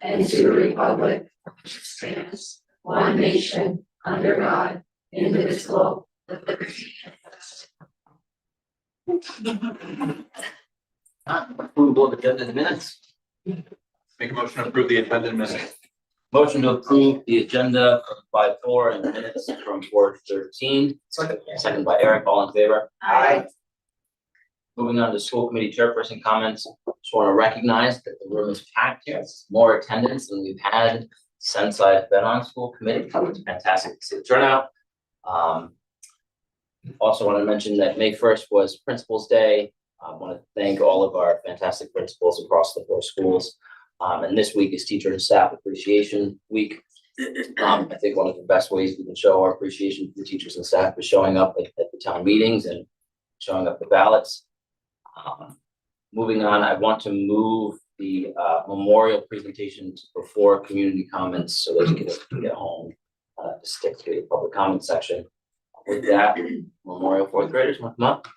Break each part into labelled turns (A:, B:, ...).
A: and to the republic which stands one nation under God, indivisible, with liberty and justice.
B: Approval of agenda minutes.
C: Make a motion to approve the agenda minutes.
B: Motion to approve the agenda by 4 and minutes from 4:13. Second by Eric, all in favor?
A: Aye.
B: Moving on to school committee chairperson comments. Just want to recognize that the room is packed here. It's more attendance than we've had since I've been on school committee. It's fantastic to see the turnout. Also want to mention that May 1st was Principal's Day. I want to thank all of our fantastic principals across the 4 schools. And this week is Teacher and Staff Appreciation Week. I think one of the best ways we can show our appreciation for the teachers and staff is showing up at the town meetings and showing up the ballots. Moving on, I want to move the memorial presentations before community comments so that we can get home to stick to the public comment section. With that, memorial 4th graders, come up.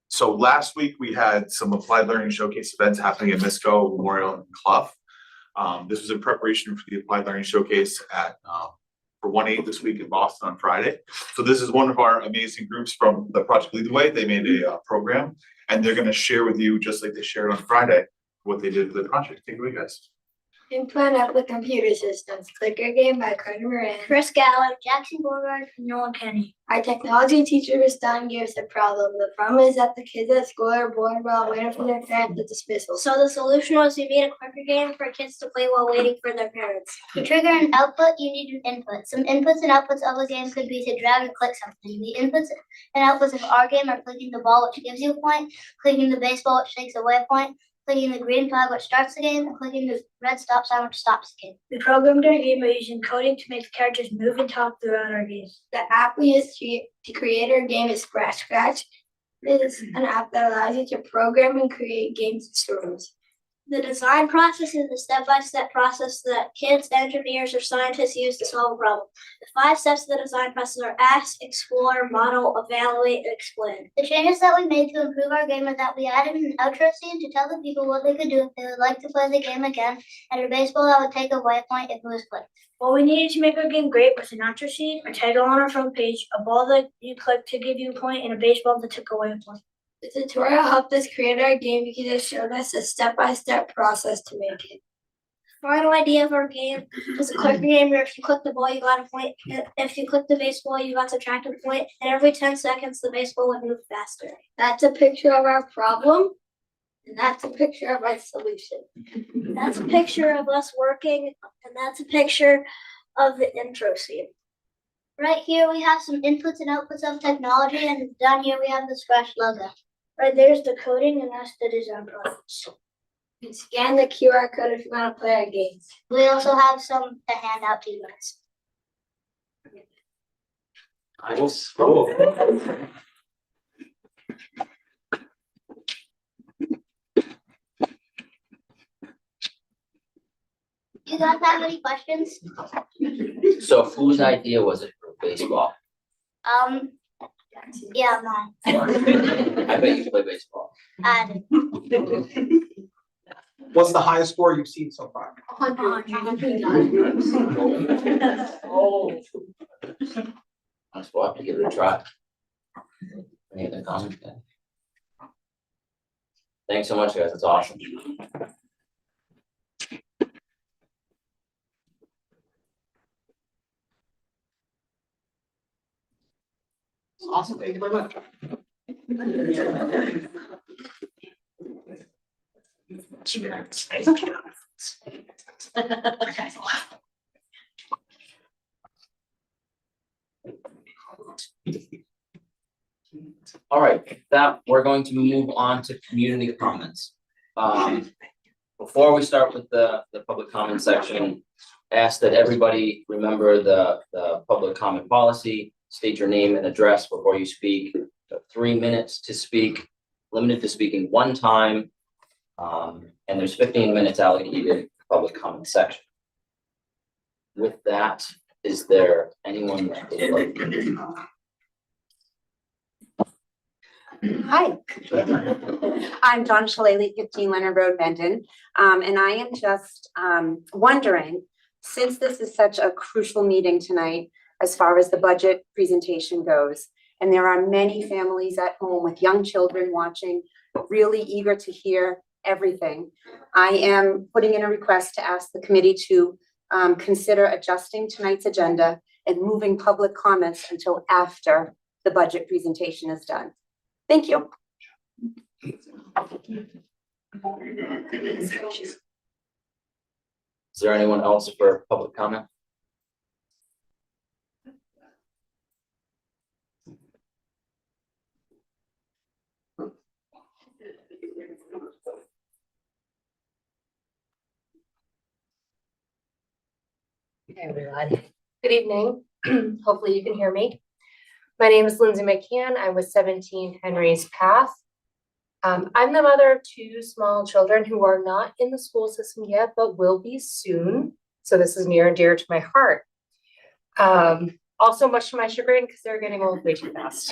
C: So last week we had some applied learning showcase events happening at Misco, Memorial, and Clough. This was in preparation for the applied learning showcase at for 1/8 this week in Boston on Friday. So this is one of our amazing groups from the Project Lead the Way. They made a program, and they're going to share with you, just like they shared on Friday, what they did with the project. Take it away, guys.
D: Input up with computer systems. Clicker game by Carter Moran,
E: Chris Gallup, Jackson Beauregard, and Nolan Kenny.
D: Our technology teacher was done gave us a problem. The problem is that the kids at school are bored while waiting for their parents at dismissal.
E: So the solution was we made a clicker game for kids to play while waiting for their parents. To trigger an output, you need an input. Some inputs and outputs of the game could be to drag or click something. The inputs and outputs of our game are clicking the ball, which gives you a point, clicking the baseball, which takes away a point, clicking the green flag, which starts the game, and clicking the red stop sign, which stops the game.
F: We programmed our game by using coding to make the characters move and talk throughout our game.
D: The app we used to create our game is Scratch. It is an app that allows you to program and create games and stories.
E: The design process is a step-by-step process that kids, engineers, or scientists use to solve a problem. The 5 steps of the design process are ask, explore, model, evaluate, and explain. The changes that we made to improve our game are that we added an outro scene to tell the people what they could do if they would like to play the game again, and a baseball that would take away a point if it was clicked.
F: What we needed to make our game great was an outro scene, a title on our front page, a ball that you clicked to give you a point, and a baseball that took away a point.
D: The tutorial helped us create our game because it showed us a step-by-step process to make it.
E: Final idea of our game was a clicker game where if you click the ball, you got a point. If you click the baseball, you got subtracted a point. And every 10 seconds, the baseball would move faster.
D: That's a picture of our problem, and that's a picture of our solution.
E: That's a picture of us working, and that's a picture of the intro scene. Right here, we have some inputs and outputs of technology, and down here, we have the Scratch logo.
F: Right there's the coding, and that's the design process.
D: You can scan the QR code if you want to play our games.
E: We also have some to hand out to you guys.
B: I will scroll.
E: You guys have any questions?
B: So whose idea was it for baseball?
E: Yeah, mine.
B: I bet you play baseball.
G: What's the highest score you've seen so far?
D: 100.
B: Oh. We'll have to give it a try. Any other comments? Thanks so much, guys. That's awesome.
G: Awesome, thank you very much.
B: All right, with that we're going to move on to community comments. Before we start with the public comment section, ask that everybody remember the public comment policy. State your name and address before you speak. 3 minutes to speak. limited to speaking one time. And there's 15 minutes allocated for public comment section. With that, is there anyone that would like?
H: Hi, I'm Dawn Shalali, 15 Leonard Road, Mendon. And I am just wondering, since this is such a crucial meeting tonight, as far as the budget presentation goes, and there are many families at home with young children watching, really eager to hear everything, I am putting in a request to ask the committee to consider adjusting tonight's agenda and moving public comments until after the budget presentation is done. Thank you.
B: Is there anyone else for public comment?
I: Hey everyone, good evening. Hopefully you can hear me. My name is Lindsay McCann. I'm with 17 Henry's Path. I'm the mother of two small children who are not in the school system yet, but will be soon. So this is near and dear to my heart. Also much to my chagrin because they're getting old way too fast.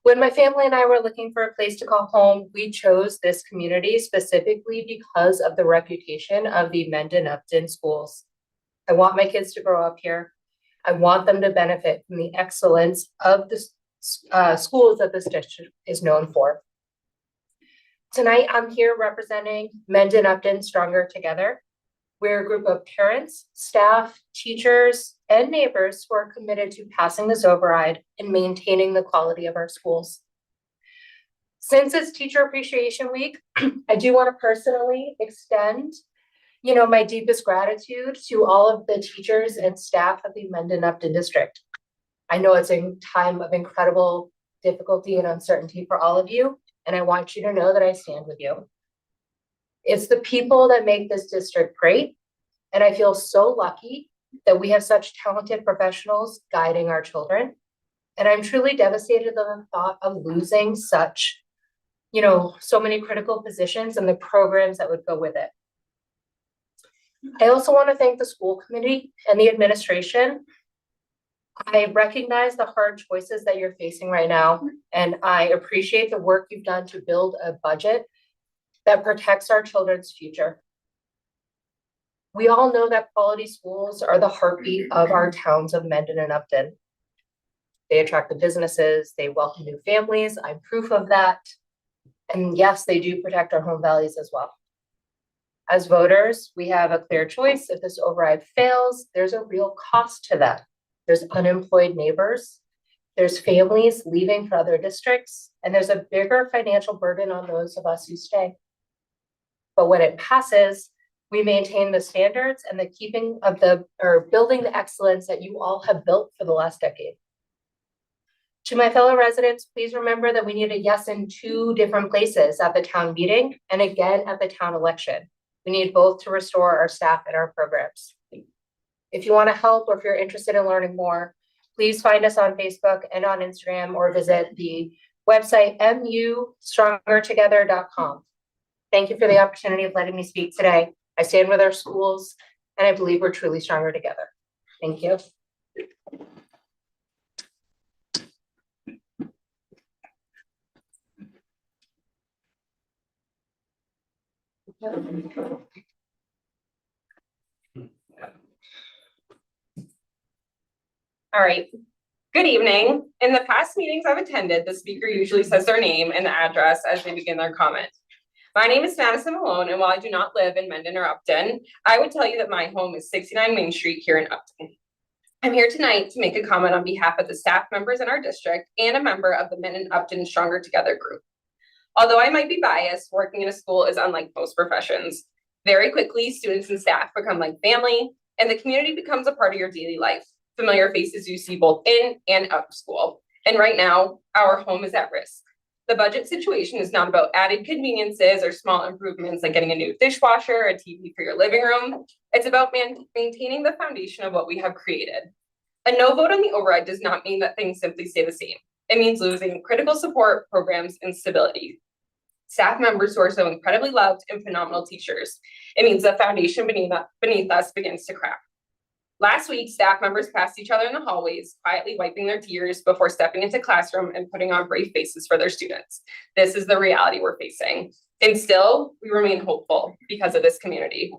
I: When my family and I were looking for a place to call home, we chose this community specifically because of the reputation of the Mendon-Upton schools. I want my kids to grow up here. I want them to benefit from the excellence of the schools that this district is known for. Tonight, I'm here representing Mendon-Upton Stronger Together. We're a group of parents, staff, teachers, and neighbors who are committed to passing this override and maintaining the quality of our schools. Since it's Teacher Appreciation Week, I do want to personally extend my deepest gratitude to all of the teachers and staff of the Mendon-Upton district. I know it's a time of incredible difficulty and uncertainty for all of you, and I want you to know that I stand with you. It's the people that make this district great, and I feel so lucky that we have such talented professionals guiding our children. And I'm truly devastated at the thought of losing such, so many critical positions and the programs that would go with it. I also want to thank the school committee and the administration. I recognize the hard choices that you're facing right now, and I appreciate the work you've done to build a budget that protects our children's future. We all know that quality schools are the heartbeat of our towns of Mendon and Upton. They attract the businesses, they welcome new families, I'm proof of that. And yes, they do protect our home values as well. As voters, we have a clear choice. If this override fails, there's a real cost to that. There's unemployed neighbors, there's families leaving for other districts, and there's a bigger financial burden on those of us who stay. But when it passes, we maintain the standards and the building the excellence that you all have built for the last decade. To my fellow residents, please remember that we need a yes in two different places, at the town meeting and again at the town election. We need both to restore our staff and our programs. If you want to help or if you're interested in learning more, please find us on Facebook and on Instagram or visit the website mustrongertogether.com. Thank you for the opportunity of letting me speak today. I stand with our schools and I believe we're truly stronger together. Thank you.
J: All right. Good evening. In the past meetings I've attended, the speaker usually says their name and the address as they begin their comment. My name is Madison Malone, and while I do not live in Mendon or Upton, I would tell you that my home is 69 Main Street here in Upton. I'm here tonight to make a comment on behalf of the staff members in our district and a member of the Mendon-Upton Stronger Together group. Although I might be biased, working in a school is unlike most professions. Very quickly, students and staff become like family, and the community becomes a part of your daily life. Familiar faces you see both in and out of school. And right now, our home is at risk. The budget situation is not about added conveniences or small improvements like getting a new dishwasher, a TV for your living room. It's about maintaining the foundation of what we have created. A no vote on the override does not mean that things simply stay the same. It means losing critical support programs and stability. Staff members who are so incredibly loved and phenomenal teachers. It means the foundation beneath us begins to crack. Last week, staff members passed each other in the hallways, quietly wiping their tears before stepping into classroom and putting on brave faces for their students. This is the reality we're facing. And still, we remain hopeful because of this community.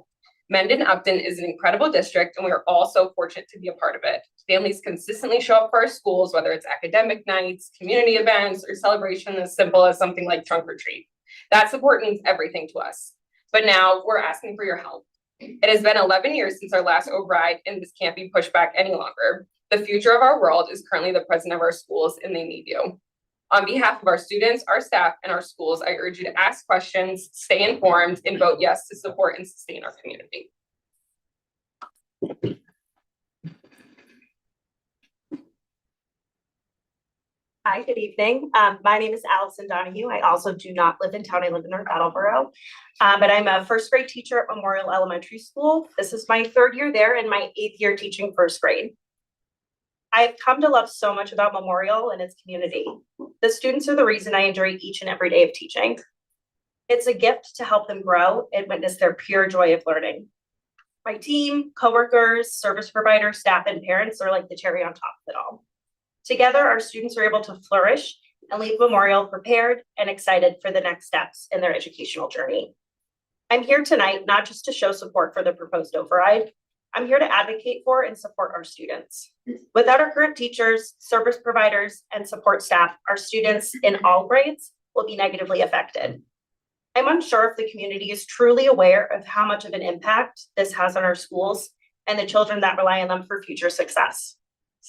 J: Mendon-Upton is an incredible district, and we are all so fortunate to be a part of it. Families consistently show up for our schools, whether it's academic nights, community events, or celebration as simple as something like trunk or treat. That support means everything to us. But now we're asking for your help. It has been 11 years since our last override, and this can't be pushed back any longer. The future of our world is currently the president of our schools, and they need you. On behalf of our students, our staff, and our schools, I urge you to ask questions, stay informed, and vote yes to support and sustain our community.
K: Hi, good evening. My name is Allison Donahue. I also do not live in town. I live in North Attleboro. But I'm a first grade teacher at Memorial Elementary School. This is my 3rd year there and my 8th year teaching first grade. I've come to love so much about Memorial and its community. The students are the reason I enjoy each and every day of teaching. It's a gift to help them grow and witness their pure joy of learning. My team, coworkers, service providers, staff, and parents are like the cherry on top of it all. Together, our students are able to flourish and leave Memorial prepared and excited for the next steps in their educational journey. I'm here tonight not just to show support for the proposed override. I'm here to advocate for and support our students. Without our current teachers, service providers, and support staff, our students in all grades will be negatively affected. I'm unsure if the community is truly aware of how much of an impact this has on our schools and the children that rely on them for future success.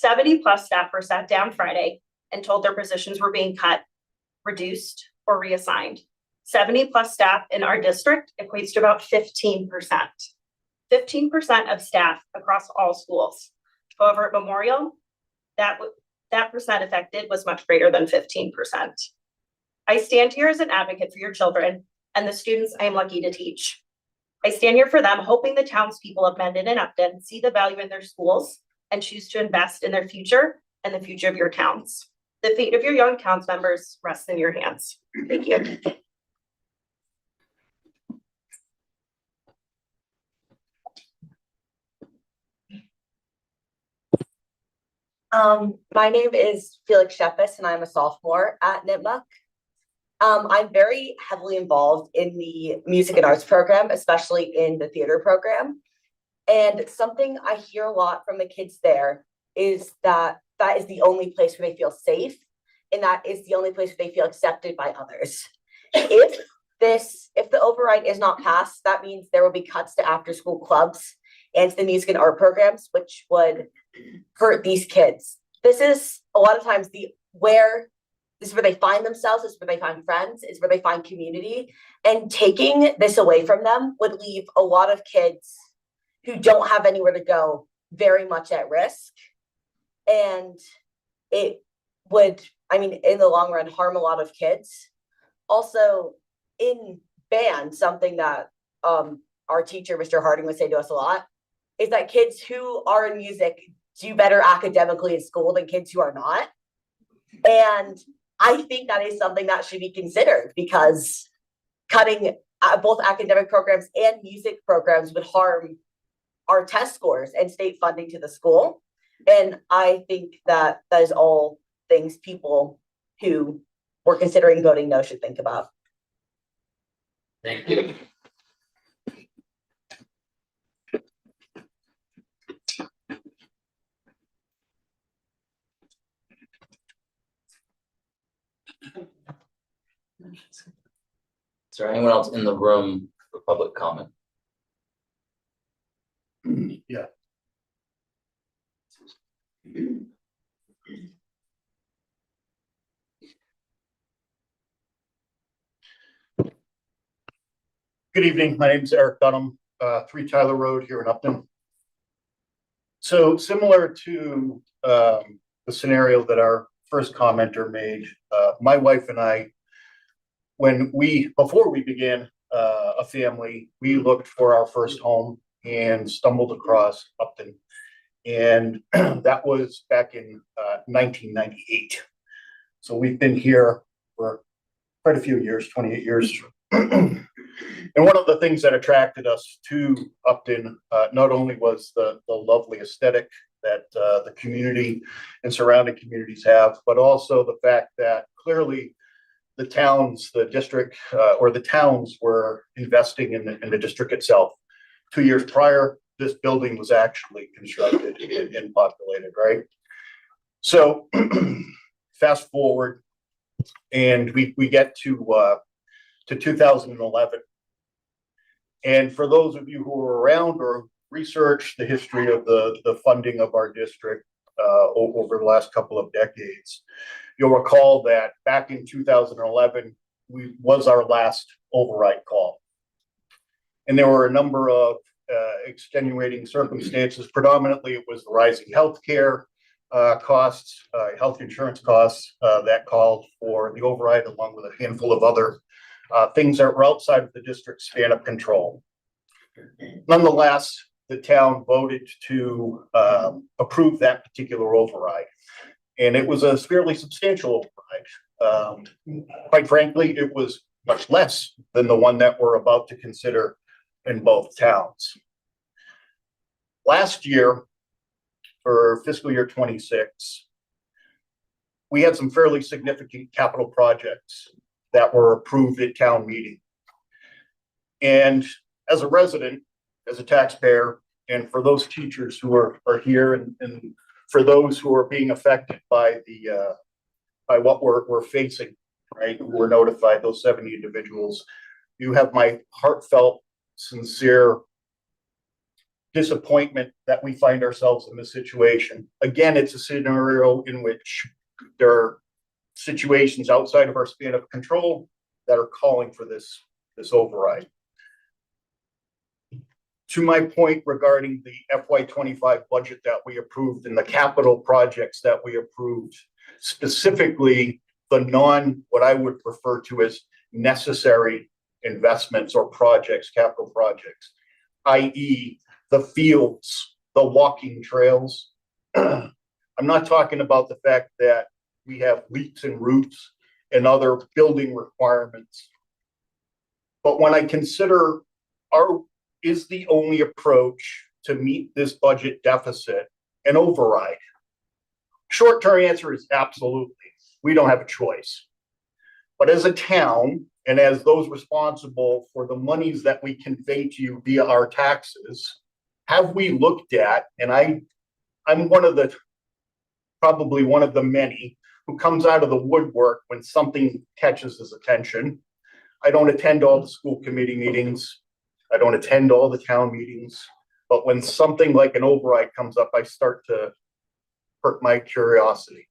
K: 70+ staff were sat down Friday and told their positions were being cut, reduced, or reassigned. 70+ staff in our district equates to about 15%. 15% of staff across all schools. However, at Memorial, that percent affected was much greater than 15%. I stand here as an advocate for your children and the students I am lucky to teach. I stand here for them, hoping the townspeople of Mendon and Upton see the value in their schools and choose to invest in their future and the future of your towns. The fate of your young council members rests in your hands. Thank you.
L: My name is Felix Shepis and I'm a sophomore at Nipmuc. I'm very heavily involved in the music and arts program, especially in the theater program. And something I hear a lot from the kids there is that that is the only place where they feel safe, and that is the only place where they feel accepted by others. If the override is not passed, that means there will be cuts to after school clubs and to the music and art programs, which would hurt these kids. This is a lot of times this is where they find themselves, this is where they find friends, it's where they find community. And taking this away from them would leave a lot of kids who don't have anywhere to go very much at risk. And it would, in the long run, harm a lot of kids. Also, in band, something that our teacher, Mr. Harding, would say to us a lot, is that kids who are in music do better academically in school than kids who are not. And I think that is something that should be considered, because cutting both academic programs and music programs would harm our test scores and state funding to the school. And I think that is all things people who were considering voting no should think about.
B: Thank you. Is there anyone else in the room for public comment?
M: Yeah. Good evening. My name is Eric Dunham, 3 Tyler Road here in Upton. So similar to the scenario that our first commenter made, my wife and I, before we began a family, we looked for our first home and stumbled across Upton. And that was back in 1998. So we've been here for quite a few years, 28 years. And one of the things that attracted us to Upton, not only was the lovely aesthetic that the community and surrounding communities have, but also the fact that clearly the towns, the district, or the towns were investing in the district itself. 2 years prior, this building was actually constructed and populated, right? So fast forward, and we get to 2011. And for those of you who were around or researched the history of the funding of our district over the last couple of decades, you'll recall that back in 2011 was our last override call. And there were a number of extenuating circumstances. Predominantly, it was the rising healthcare costs, health insurance costs that called for the override, along with a handful of other things that were outside of the district's span of control. Nonetheless, the town voted to approve that particular override. And it was a fairly substantial override. Quite frankly, it was much less than the one that we're about to consider in both towns. Last year, for fiscal year 26, we had some fairly significant capital projects that were approved at town meeting. And as a resident, as a taxpayer, and for those teachers who are here, and for those who are being affected by what we're facing, right? Who were notified, those 70 individuals, you have my heartfelt, sincere disappointment that we find ourselves in this situation. Again, it's a scenario in which there are situations outside of our span of control that are calling for this override. To my point regarding the FY25 budget that we approved and the capital projects that we approved, specifically the what I would refer to as necessary investments or projects, capital projects, i.e. the fields, the walking trails. I'm not talking about the fact that we have leaks in roofs and other building requirements. But when I consider is the only approach to meet this budget deficit an override? Short-term answer is absolutely. We don't have a choice. But as a town, and as those responsible for the monies that we convey to you via our taxes, have we looked at, and I'm probably one of the many who comes out of the woodwork when something catches his attention. I don't attend all the school committee meetings. I don't attend all the town meetings. But when something like an override comes up, I start to hurt my curiosity.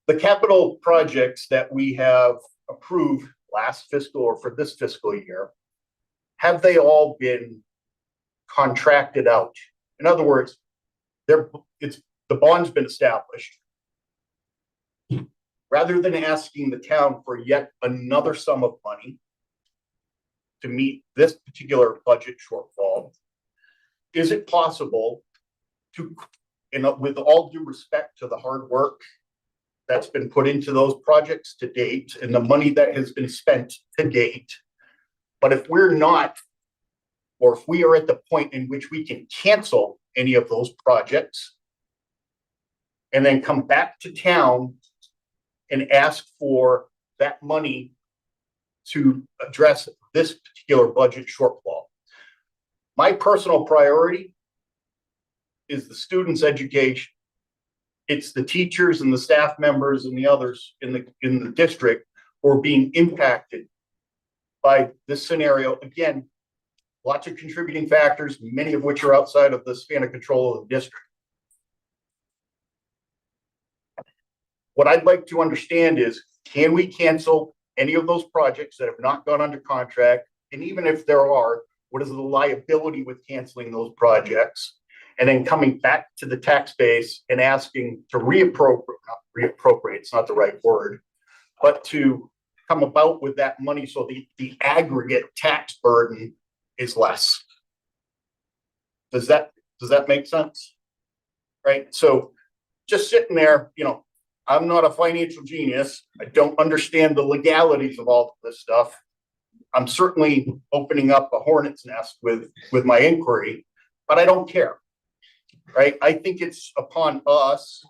M: The capital projects that we have approved last fiscal or for this fiscal year, have they all been contracted out? In other words, the bond's been established. Rather than asking the town for yet another sum of money to meet this particular budget shortfall, is it possible to, with all due respect to the hard work that's been put into those projects to date and the money that has been spent to date, but if we're not, or if we are at the point in which we can cancel any of those projects and then come back to town and ask for that money to address this particular budget shortfall. My personal priority is the students' education. It's the teachers and the staff members and the others in the district who are being impacted by this scenario. Again, lots of contributing factors, many of which are outside of the span of control of the district. What I'd like to understand is, can we cancel any of those projects that have not gone under contract? And even if there are, what is the liability with canceling those projects? And then coming back to the tax base and asking to reappropriate, it's not the right word, but to come about with that money so the aggregate tax burden is less. Does that make sense? Right? So just sitting there, I'm not a financial genius. I don't understand the legalities of all of this stuff. I'm certainly opening up a hornet's nest with my inquiry, but I don't care, right? I think it's upon us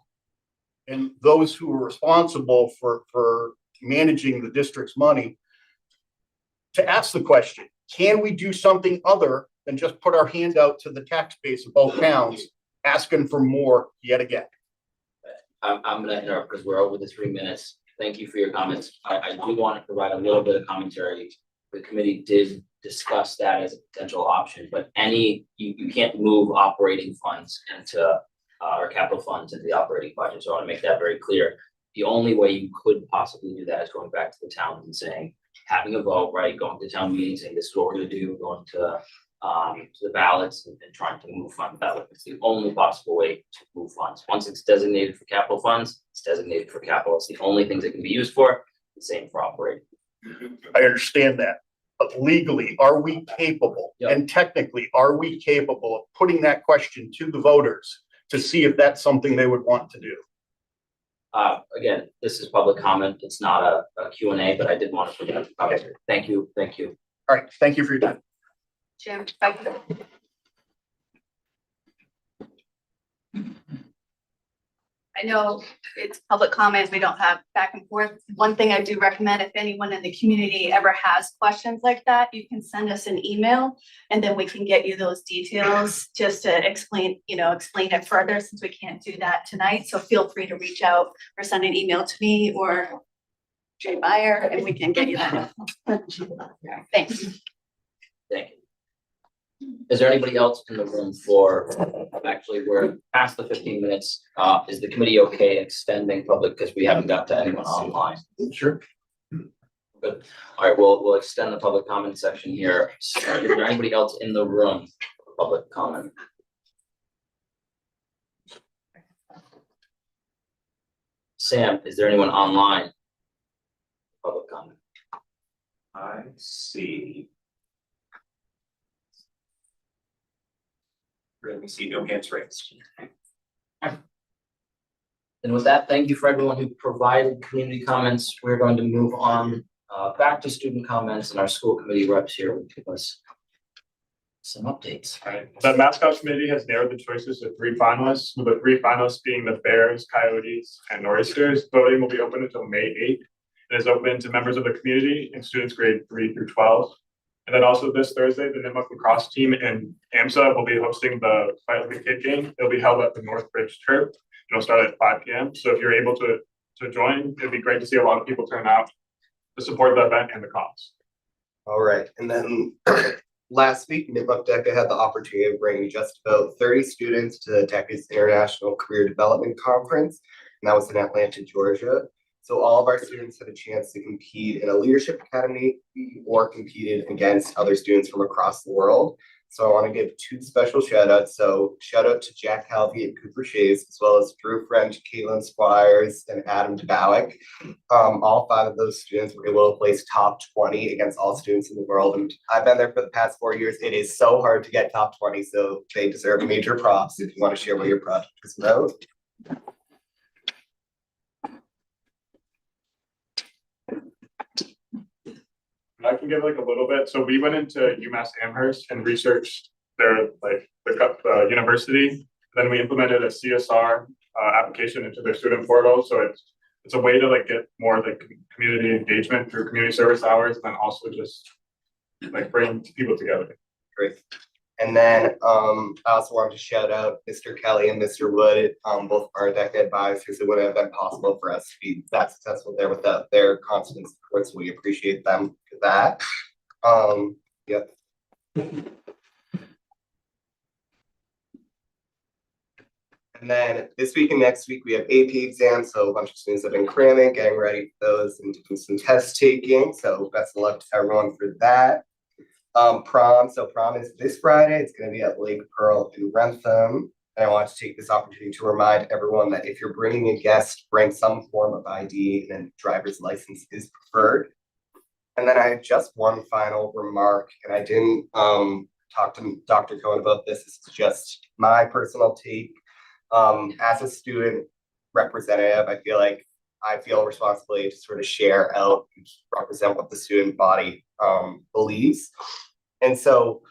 M: and those who are responsible for managing the district's money to ask the question, can we do something other than just put our hand out to the tax base of both towns, asking for more yet again?
B: I'm gonna interrupt because we're over the 3 minutes. Thank you for your comments. I do want to provide a little bit of commentary. The committee did discuss that as a potential option, but you can't move operating funds into or capital funds into the operating budget. So I want to make that very clear. The only way you could possibly do that is going back to the towns and saying, having a vote, right? Going to town meetings, saying this is what we're gonna do, going to the ballots and trying to move funds that way. It's the only possible way to move funds. Once it's designated for capital funds, it's designated for capital. It's the only things it can be used for. The same for operating.
M: I understand that, but legally, are we capable?
B: Yep.
M: And technically, are we capable of putting that question to the voters to see if that's something they would want to do?
B: Again, this is public comment. It's not a Q&A, but I did want to put that out there. Thank you. Thank you.
M: All right, thank you for your time.
A: Jim, I know it's public comment, we don't have back and forth. One thing I do recommend, if anyone in the community ever has questions like that, you can send us an email and then we can get you those details just to explain it further, since we can't do that tonight. So feel free to reach out or send an email to me or Jay Meyer and we can get you that. Thanks.
B: Thank you. Is there anybody else in the room actually, we're past the 15 minutes. Is the committee okay extending public, because we haven't got to anyone online?
M: Sure.
B: Good. All right, we'll extend the public comment section here. Is there anybody else in the room for public comment? Sam, is there anyone online? Public comment.
C: I see. Let me see, no hands raised.
B: And with that, thank you for everyone who provided community comments. We're going to move on back to student comments, and our school committee reps here will give us some updates.
N: Right. The mascot committee has narrowed the choices to 3 finalists, with the 3 finalists being the Bears, Coyotes, and Nor'easters. Voting will be open until May 8th. It is open to members of the community and students grade 3 through 12. And then also this Thursday, the Nipmuc lacrosse team in AMSA will be hosting the Fight Like a Kid game. It'll be held at the Northbridge Turf. It'll start at 5 p.m. So if you're able to join, it'd be great to see a lot of people turn out to support the event and the cause.
O: All right, and then last week, Nipmuc DECA had the opportunity of bringing just about 30 students to DECA's International Career Development Conference, and that was in Atlanta, Georgia. So all of our students had a chance to compete in a leadership academy or competed against other students from across the world. So I want to give 2 special shout outs. So shout out to Jack Halvey and Cooper Shays, as well as Drew French, Caitlin Squires, and Adam DeBowick. All 5 of those students were able to place top 20 against all students in the world. And I've been there for the past 4 years. It is so hard to get top 20, so they deserve major props. If you want to share what your project is about.
N: I can give like a little bit. So we went into UMass Amherst and researched their the university. Then we implemented a CSR application into their student portal. So it's a way to like get more like community engagement through community service hours, and then also just like bring people together.
O: Great. And then I also wanted to shout out Mr. Kelly and Mr. Wood, both our DECA advisors. It wouldn't have been possible for us to be that successful there without their constant support. So we appreciate them for that. Yep. And then this week and next week, we have AP exams. So a bunch of students have been cramming, getting ready for those and doing some test taking. So best of luck to everyone for that. Prom. So prom is this Friday. It's going to be at Lake Pearl in Rentham. And I want to take this opportunity to remind everyone that if you're bringing a guest, bring some form of ID, and driver's license is preferred. And then I have just one final remark, and I didn't talk to Dr. Cohen about this. This is just my personal take. As a student, representative. I feel a responsibility to sort of share out, and represent what the student body believes. And so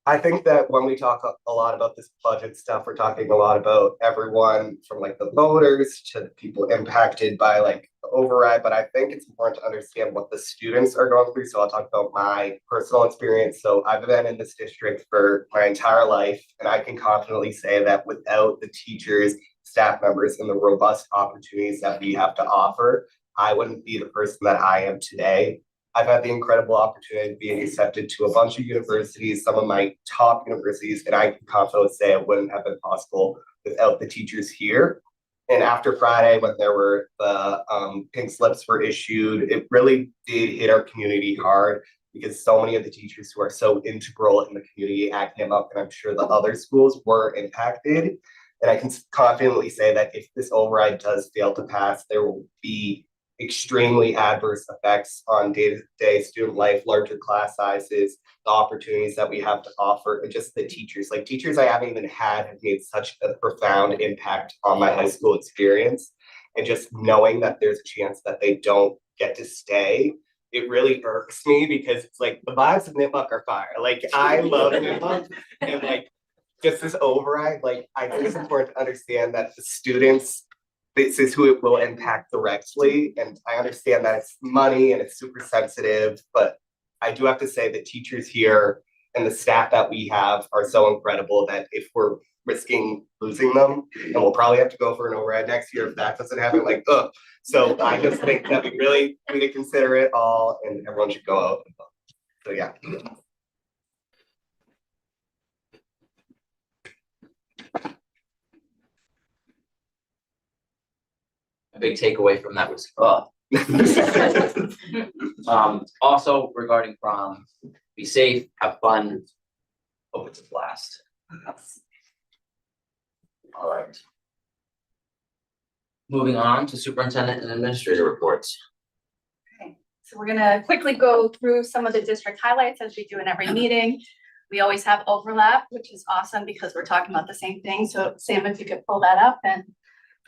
O: I think that when we talk a lot about this budget stuff, we're talking a lot about everyone from like the voters to the people impacted by like the override, but I think it's important to understand what the students are going through. So I'll talk about my personal experience. So I've been in this district for my entire life, and I can confidently say that without the teachers, staff members, and the robust opportunities that we have to offer, I wouldn't be the person that I am today. I've had the incredible opportunity of being accepted to a bunch of universities, some of my top universities, and I can confidently say it wouldn't have been possible without the teachers here. And after Friday, when there were the pink slips were issued, it really did hit our community hard because so many of the teachers who are so integral in the community at Nipmuc, and I'm sure the other schools, were impacted. And I can confidently say that if this override does fail to pass, there will be extremely adverse effects on day-to-day student life, larger class sizes, the opportunities that we have to offer, and just the teachers. Like teachers I haven't even had have made such a profound impact on my high school experience. And just knowing that there's a chance that they don't get to stay, it really irks me because it's like the vibes of Nipmuc are fire. Like I love Nipmuc, and like just this override, like I think it's important to understand that the students, this is who it will impact directly. And I understand that it's money and it's super sensitive, but I do have to say that teachers here and the staff that we have are so incredible that if we're risking losing them, and we'll probably have to go for an override next year if that doesn't happen, like, ugh. So I just think that we really need to consider it all, and everyone should go out and vote. So yeah.
B: A big takeaway from that was, also regarding prom, be safe, have fun, hope it's a blast. All right. Moving on to superintendent and administrator reports.
A: Okay, so we're gonna quickly go through some of the district highlights as we do in every meeting. We always have overlap, which is awesome because we're talking about the same thing. So Sam, if you could pull that up and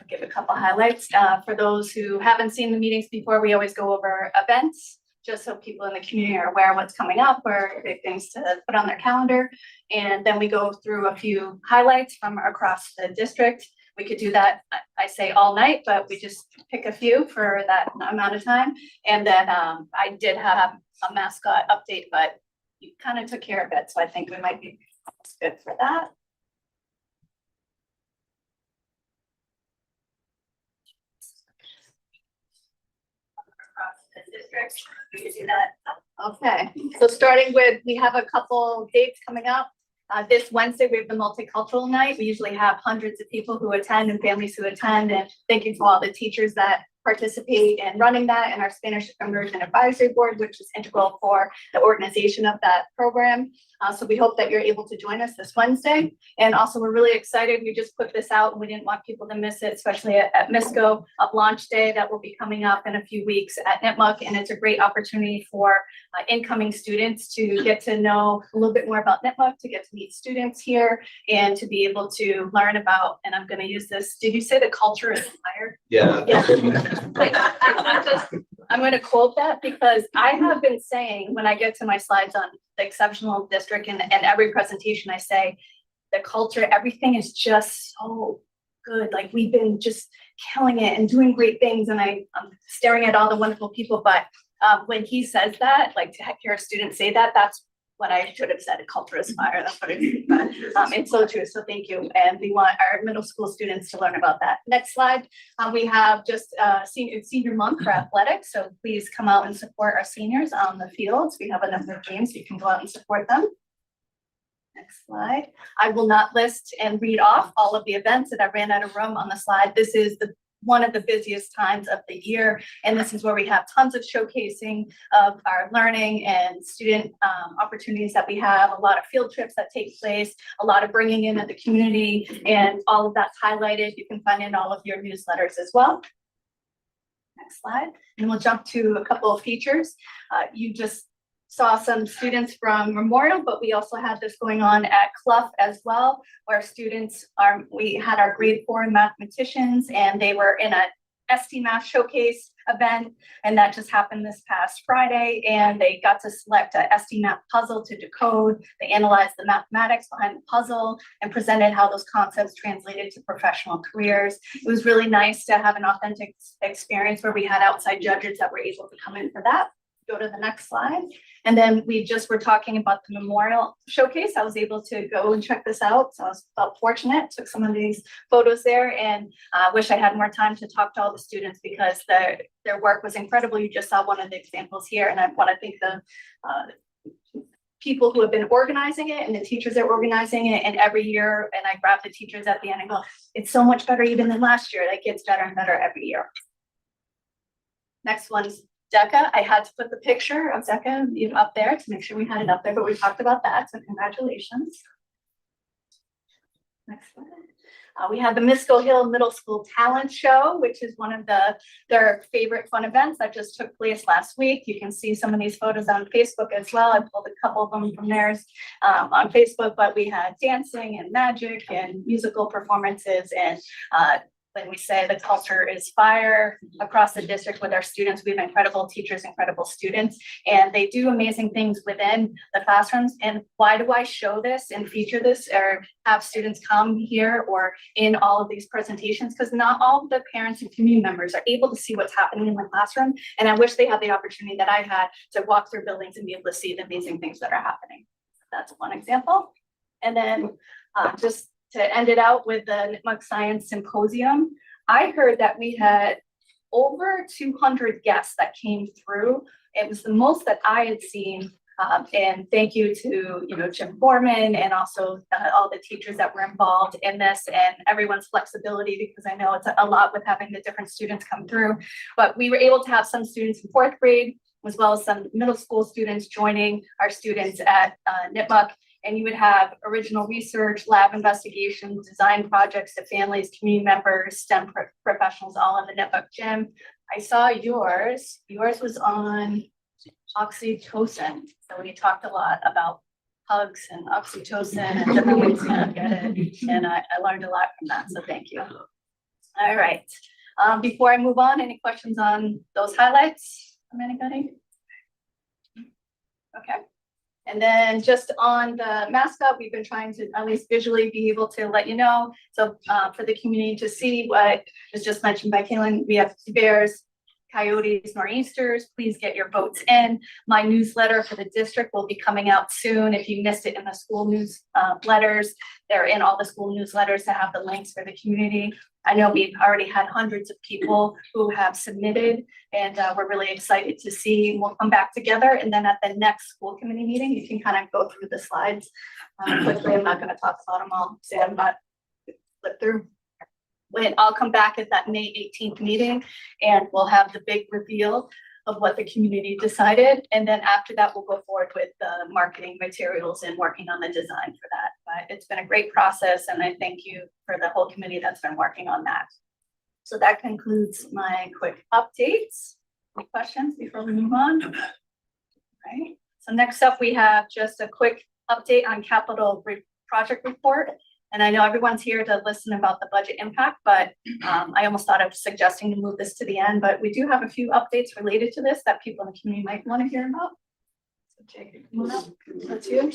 A: I'll give a couple highlights. For those who haven't seen the meetings before, we always go over events, just so people in the community are aware of what's coming up or big things to put on their calendar. And then we go through a few highlights from across the district. We could do that, I say all night, but we just pick a few for that amount of time. And then I did have a mascot update, but you kind of took care of it. So I think we might be good for that. Districts, we can do that. Okay, so starting with, we have a couple dates coming up. This Wednesday, we have the multicultural night. We usually have hundreds of people who attend and families who attend, and thank you to all the teachers that participate in running that, and our Spanish Immersion Advisory Board, which is integral for the organization of that program. So we hope that you're able to join us this Wednesday. And also, we're really excited. We just put this out and we didn't want people to miss it, especially at MISCO, of launch day that will be coming up in a few weeks at Nipmuc. And it's a great opportunity for incoming students to get to know a little bit more about Nipmuc, to get to meet students here, and to be able to learn about, and I'm going to use this, did you say the culture is inspired?
O: Yeah.
A: I'm going to quote that because I have been saying when I get to my slides on the exceptional district and every presentation, I say the culture, everything is just so good. Like we've been just killing it and doing great things. And I'm staring at all the wonderful people. But when he says that, like to hear a student say that, that's what I should have said. A culture is fire. That's what it is. But it's so true. So thank you. And we want our middle school students to learn about that. Next slide. We have just senior month for athletics. So please come out and support our seniors on the fields. We have a number of games, so you can go out and support them. Next slide. I will not list and read off all of the events that I ran out of room on the slide. This is one of the busiest times of the year. And this is where we have tons of showcasing of our learning and student opportunities that we have, a lot of field trips that take place, a lot of bringing in of the community, and all of that's highlighted. You can find in all of your newsletters as well. Next slide. And we'll jump to a couple of features. You just saw some students from Memorial, but we also had this going on at Clough as well, where students we had our grade 4 mathematicians, and they were in a ST Math Showcase event, and that just happened this past Friday, and they got to select a ST Math puzzle to decode. They analyzed the mathematics behind the puzzle and presented how those concepts translated to professional careers. It was really nice to have an authentic experience where we had outside judges that were able to come in for that. Go to the next slide. And then we just were talking about the Memorial Showcase. I was able to go and check this out. So I felt fortunate, took some of these photos there, and wish I had more time to talk to all the students because their work was incredible. You just saw one of the examples here, and I want to thank the people who have been organizing it and the teachers that were organizing it. And every year, and I grab the teachers at the end and go, it's so much better even than last year. That gets better and better every year. Next one's Decca. I had to put the picture of Decca up there to make sure we had it up there, but we talked about that, so congratulations. Next one. We had the Misco Hill Middle School Talent Show, which is one of their favorite fun events that just took place last week. You can see some of these photos on Facebook as well. I pulled a couple of them from theirs on Facebook, but we had dancing and magic and musical performances, and when we say the culture is fire across the district with our students, we have incredible teachers, incredible students, and they do amazing things within the classrooms. And why do I show this and feature this or have students come here or in all of these presentations? Because not all of the parents and community members are able to see what's happening in the classroom. And I wish they had the opportunity that I had to walk through buildings and be able to see the amazing things that are happening. That's one example. And then just to end it out with the Nipmuc Science Symposium, I heard that we had over 200 guests that came through. It was the most that I had seen. And thank you to Jim Foreman and also all the teachers that were involved in this and everyone's flexibility, because I know it's a lot with having the different students come through. But we were able to have some students in 4th grade as well as some middle school students joining our students at Nipmuc. And you would have original research, lab investigations, design projects to families, community members, STEM professionals, all in the Nipmuc gym. I saw yours. Yours was on oxytocin. So we talked a lot about hugs and oxytocin and different ways to get it. And I learned a lot from that. So thank you. All right. Before I move on, any questions on those highlights from anybody? Okay. And then just on the mascot, we've been trying to at least visually be able to let you know. So for the community to see what was just mentioned by Kaylin, we have bears, coyotes, nor'easters. Please get your votes in. My newsletter for the district will be coming out soon. If you missed it in the school news letters, they're in all the school newsletters to have the links for the community. I know we've already had hundreds of people who have submitted, and we're really excited to see. We'll come back together, and then at the next school committee meeting, you can kind of go through the slides quickly. I'm not going to talk about them all, so I'm not flip through. I'll come back at that May 18th meeting, and we'll have the big reveal of what the community decided. And then after that, we'll go forward with the marketing materials and working on the design for that. But it's been a great process, and I thank you for the whole committee that's been working on that. So that concludes my quick updates. Any questions before we move on? All right. So next up, we have just a quick update on capital project report. And I know everyone's here to listen about the budget impact, but I almost thought of suggesting to move this to the end, but we do have a few updates related to this that people in the community might want to hear about. So Jake, come on up. That's you.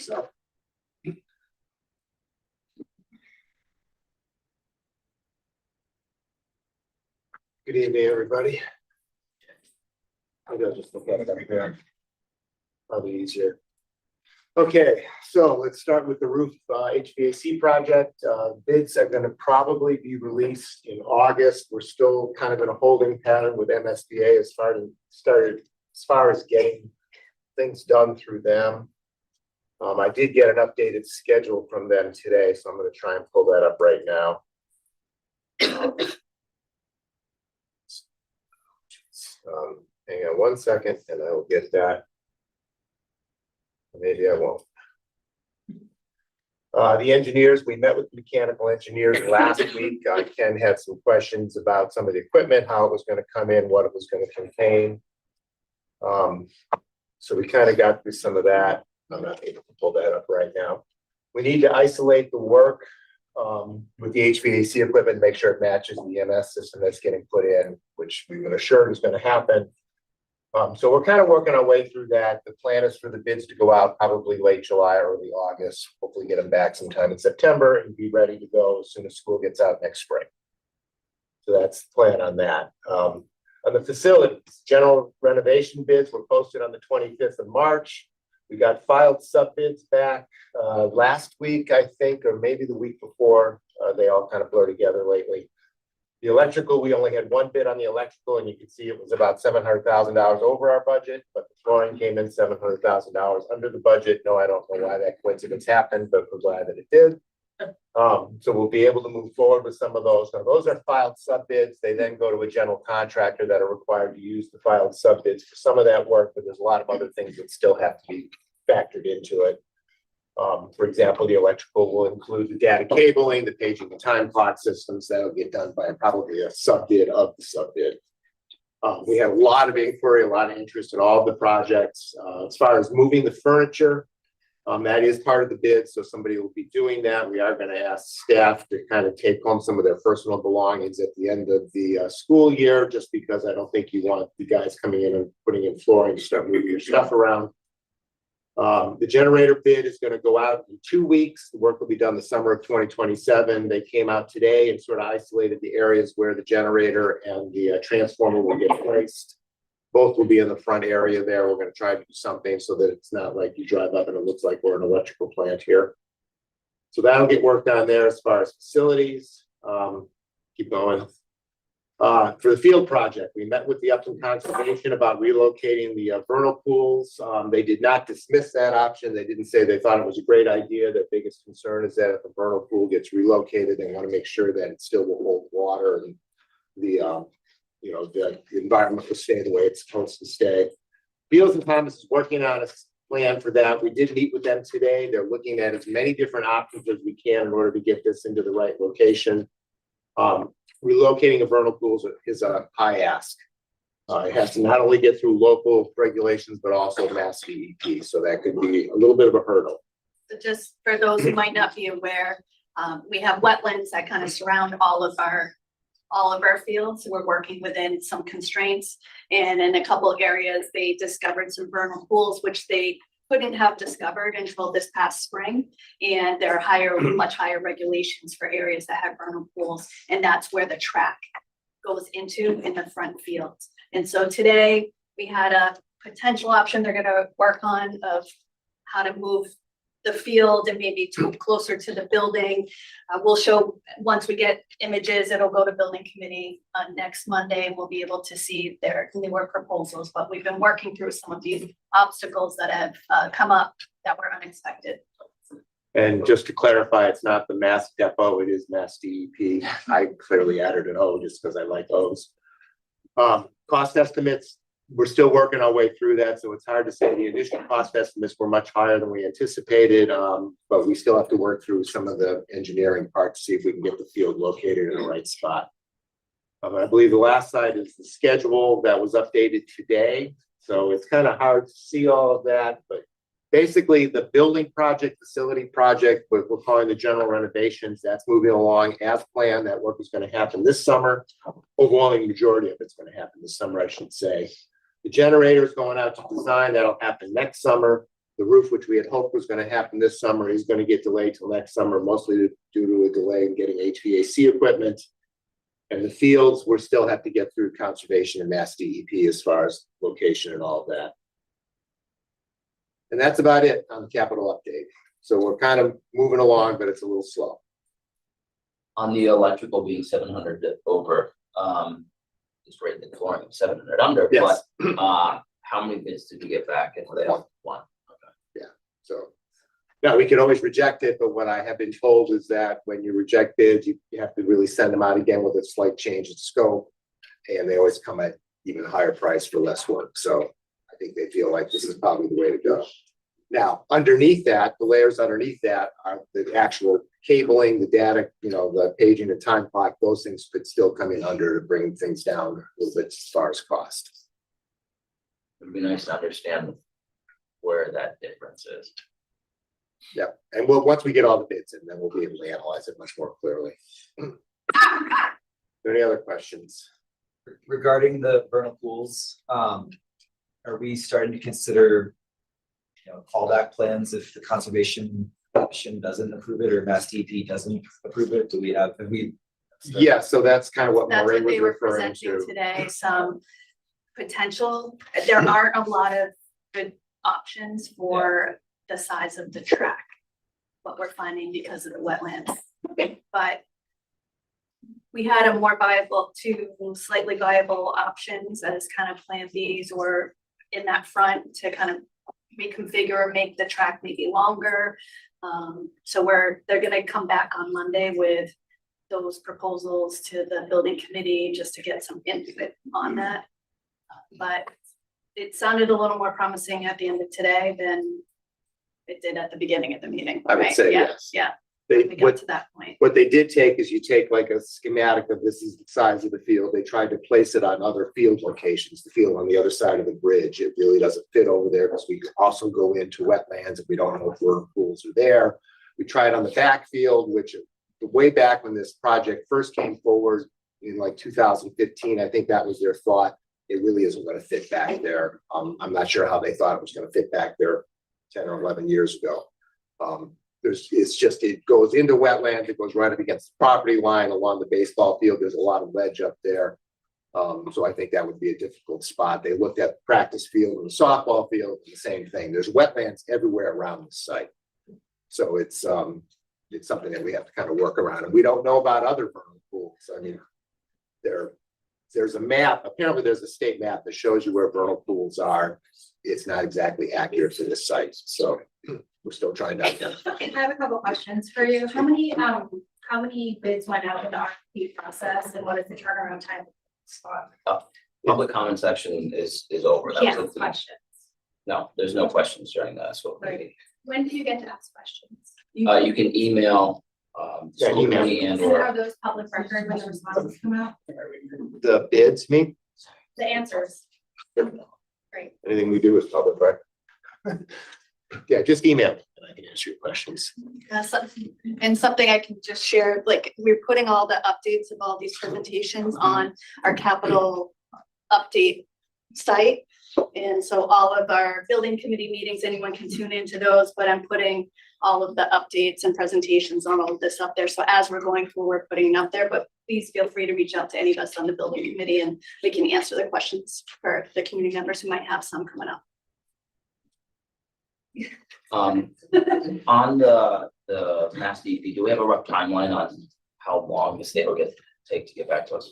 P: Good evening, everybody. Maybe I'll just look at it up here. Probably easier. Okay, so let's start with the roof HVAC project. Bids are going to probably be released in August. We're still kind of in a holding pattern with MSBA as far as getting things done through them. I did get an updated schedule from them today, so I'm going to try and pull that up right now. Hang on one second, and I will get that. Maybe I won't. The engineers, we met with the mechanical engineers last week. Ken had some questions about some of the equipment, how it was going to come in, what it was going to contain. So we kind of got through some of that. I'm not able to pull that up right now. We need to isolate the work with the HVAC equipment, make sure it matches the EMS system that's getting put in, which we've been assured is going to happen. So we're kind of working our way through that. The plan is for the bids to go out probably late July, early August, hopefully get them back sometime in September and be ready to go as soon as school gets out next spring. So that's the plan on that. On the facilities, general renovation bids were posted on the 25th of March. We got filed sub bids back last week, I think, or maybe the week before. They all kind of blur together lately. The electrical, we only had one bid on the electrical, and you can see it was about $700,000 over our budget, but the flooring came in $700,000 under the budget. No, I don't know why that coincidence happened, but we're glad that it did. So we'll be able to move forward with some of those. Now, those are filed sub bids. They then go to a general contractor that are required to use the filed sub bids for some of that work, but there's a lot of other things that still have to be factored into it. For example, the electrical will include the data cabling, the paging and time clock systems. That'll get done by probably a sub bid of the sub bid. We had a lot of inquiry, a lot of interest in all of the projects. As far as moving the furniture, that is part of the bid, so somebody will be doing that. We are going to ask staff to kind of take home some of their personal belongings at the end of the school year, just because I don't think you want the guys coming in and putting in flooring to start moving your stuff around. The generator bid is going to go out in 2 weeks. The work will be done the summer of 2027. They came out today and sort of isolated the areas where the generator and the transformer will get placed. Both will be in the front area there. We're going to try to do something so that it's not like you drive up and it looks like we're an electrical plant here. So that'll get worked on there. As far as facilities. Keep going. For the field project, we met with the Upton Conservation about relocating the vernal pools. They did not dismiss that option. They didn't say they thought it was a great idea. Their biggest concern is that if a vernal pool gets relocated, they want to make sure that it still will hold water and the environment will stay the way it's supposed to stay. Beals and Thomas is working on a plan for that. We did meet with them today. They're looking at as many different options as we can in order to get this into the right location. Relocating a vernal pool is a high ask. It has to not only get through local regulations, but also Mass DEP. So that could be a little bit of a hurdle.
A: So just for those who might not be aware, we have wetlands that kind of surround all of our fields. We're working within some constraints, and in a couple of areas, they discovered some vernal pools, which they couldn't have discovered until this past spring. And there are much higher regulations for areas that have vernal pools. And that's where the track goes into in the front fields. And so today we had a potential option they're going to work on of how to move the field and maybe to move closer to the building. We'll show, once we get images, it'll go to building committee next Monday. We'll be able to see their newer proposals, but we've been working through some of these obstacles that have come up that were unexpected.
P: And just to clarify, it's not the Mass Depot, it is Mass DEP. I clearly added an O just because I like O's. Cost estimates, we're still working our way through that, so it's hard to say. The initial cost estimates were much higher than we anticipated, but we still have to work through some of the engineering part to see if we can get the field located in the right spot. I believe the last slide is the schedule that was updated today, so it's kind of hard to see all of that, but basically the building project, facility project, what we're calling the general renovations, that's moving along as planned. That work is going to happen this summer. Overwhelming majority of it's going to happen this summer, I should say. The generator is going out to design. That'll happen next summer. The roof, which we had hoped was going to happen this summer, is going to get delayed till next summer, mostly due to a delay in getting HVAC equipment. And the fields, we still have to get through conservation and Mass DEP as far as location and all of that. And that's about it on the capital update. So we're kind of moving along, but it's a little slow.
B: On the electrical being 700 over, it's great that flooring 700 under,
P: Yes.
B: but how many bids did you get back? And they have one. Okay.
P: Yeah. So now we can always reject it, but what I have been told is that when you reject bids, you have to really send them out again with a slight change in scope, and they always come at even a higher price for less work. So I think they feel like this is probably the way to go. Now, underneath that, the layers underneath that are the actual cabling, the data, the paging, the time clock. Those things could still come in under to bring things down a little bit as far as cost.
B: It'd be nice to understand where that difference is.
P: Yep, and once we get all the bids in, then we'll be able to analyze it much more clearly. Are there any other questions?
Q: Regarding the vernal pools, are we starting to consider, fallback plans if the conservation commission doesn't approve it or Mass DEP doesn't approve it? Have we?
P: Yeah, so that's kind of what
A: That's
P: Maureen
A: what
P: was
A: they were
P: referring
A: presenting
P: to.
A: today, some potential, there aren't a lot of good options for the size of the track. What we're finding because of the wetlands, but we had a more viable, two slightly viable options as kind of plan Bs or in that front to kind of reconfigure or make the track maybe longer. So they're gonna come back on Monday with those proposals to the building committee just to get some input on that. But it sounded a little more promising at the end of today than it did at the beginning of the meeting.
P: I would
A: right?
P: say
A: Yeah,
P: yes.
A: Yeah,
P: They,
A: we got to that point.
P: what they did take is you take like a schematic of this is the size of the field. They tried to place it on other field locations, the field on the other side of the bridge. It really doesn't fit over there because we could also go into wetlands if we don't know if vernal pools are there. We tried on the backfield, which way back when this project first came forward in like 2015, I think that was their thought. It really isn't going to fit back there. I'm not sure how they thought it was going to fit back there 10 or 11 years ago. It goes into wetlands, it goes right up against the property line along the baseball field. There's a lot of ledge up there. So I think that would be a difficult spot. They looked at the practice field and the softball field, the same thing. There's wetlands everywhere around the site. So it's something that we have to kind of work around. And we don't know about other vernal pools. I mean, there's a map, apparently there's a state map that shows you where vernal pools are. It's not exactly accurate to this site, so we're still trying to identify.
R: I have a couple questions for you. How many bids went out in the RFP process and what is the turnaround time?
B: Public comment section is over. That
R: Can't
B: was
R: ask
B: it.
R: questions.
B: No, there's no questions during that, so.
R: When do you get to ask questions?
B: You can email, school committee and
R: And are
B: or,
R: those public record when the responses come out?
P: The bids, me,
R: The answers? Great.
P: anything we do is public, right? Yeah, just email me and I can answer your questions.
A: And something I can just share, like, we're putting all the updates of all these presentations on our capital update site. And so all of our building committee meetings, anyone can tune into those, but I'm putting all of the updates and presentations on all of this up there. So as we're going forward, we're putting it up there, but please feel free to reach out to any of us on the building committee and we can answer the questions for the community members who might have some coming up.
B: on the Mass DEP, do we have a rough timeline on how long the state will take to get back to us?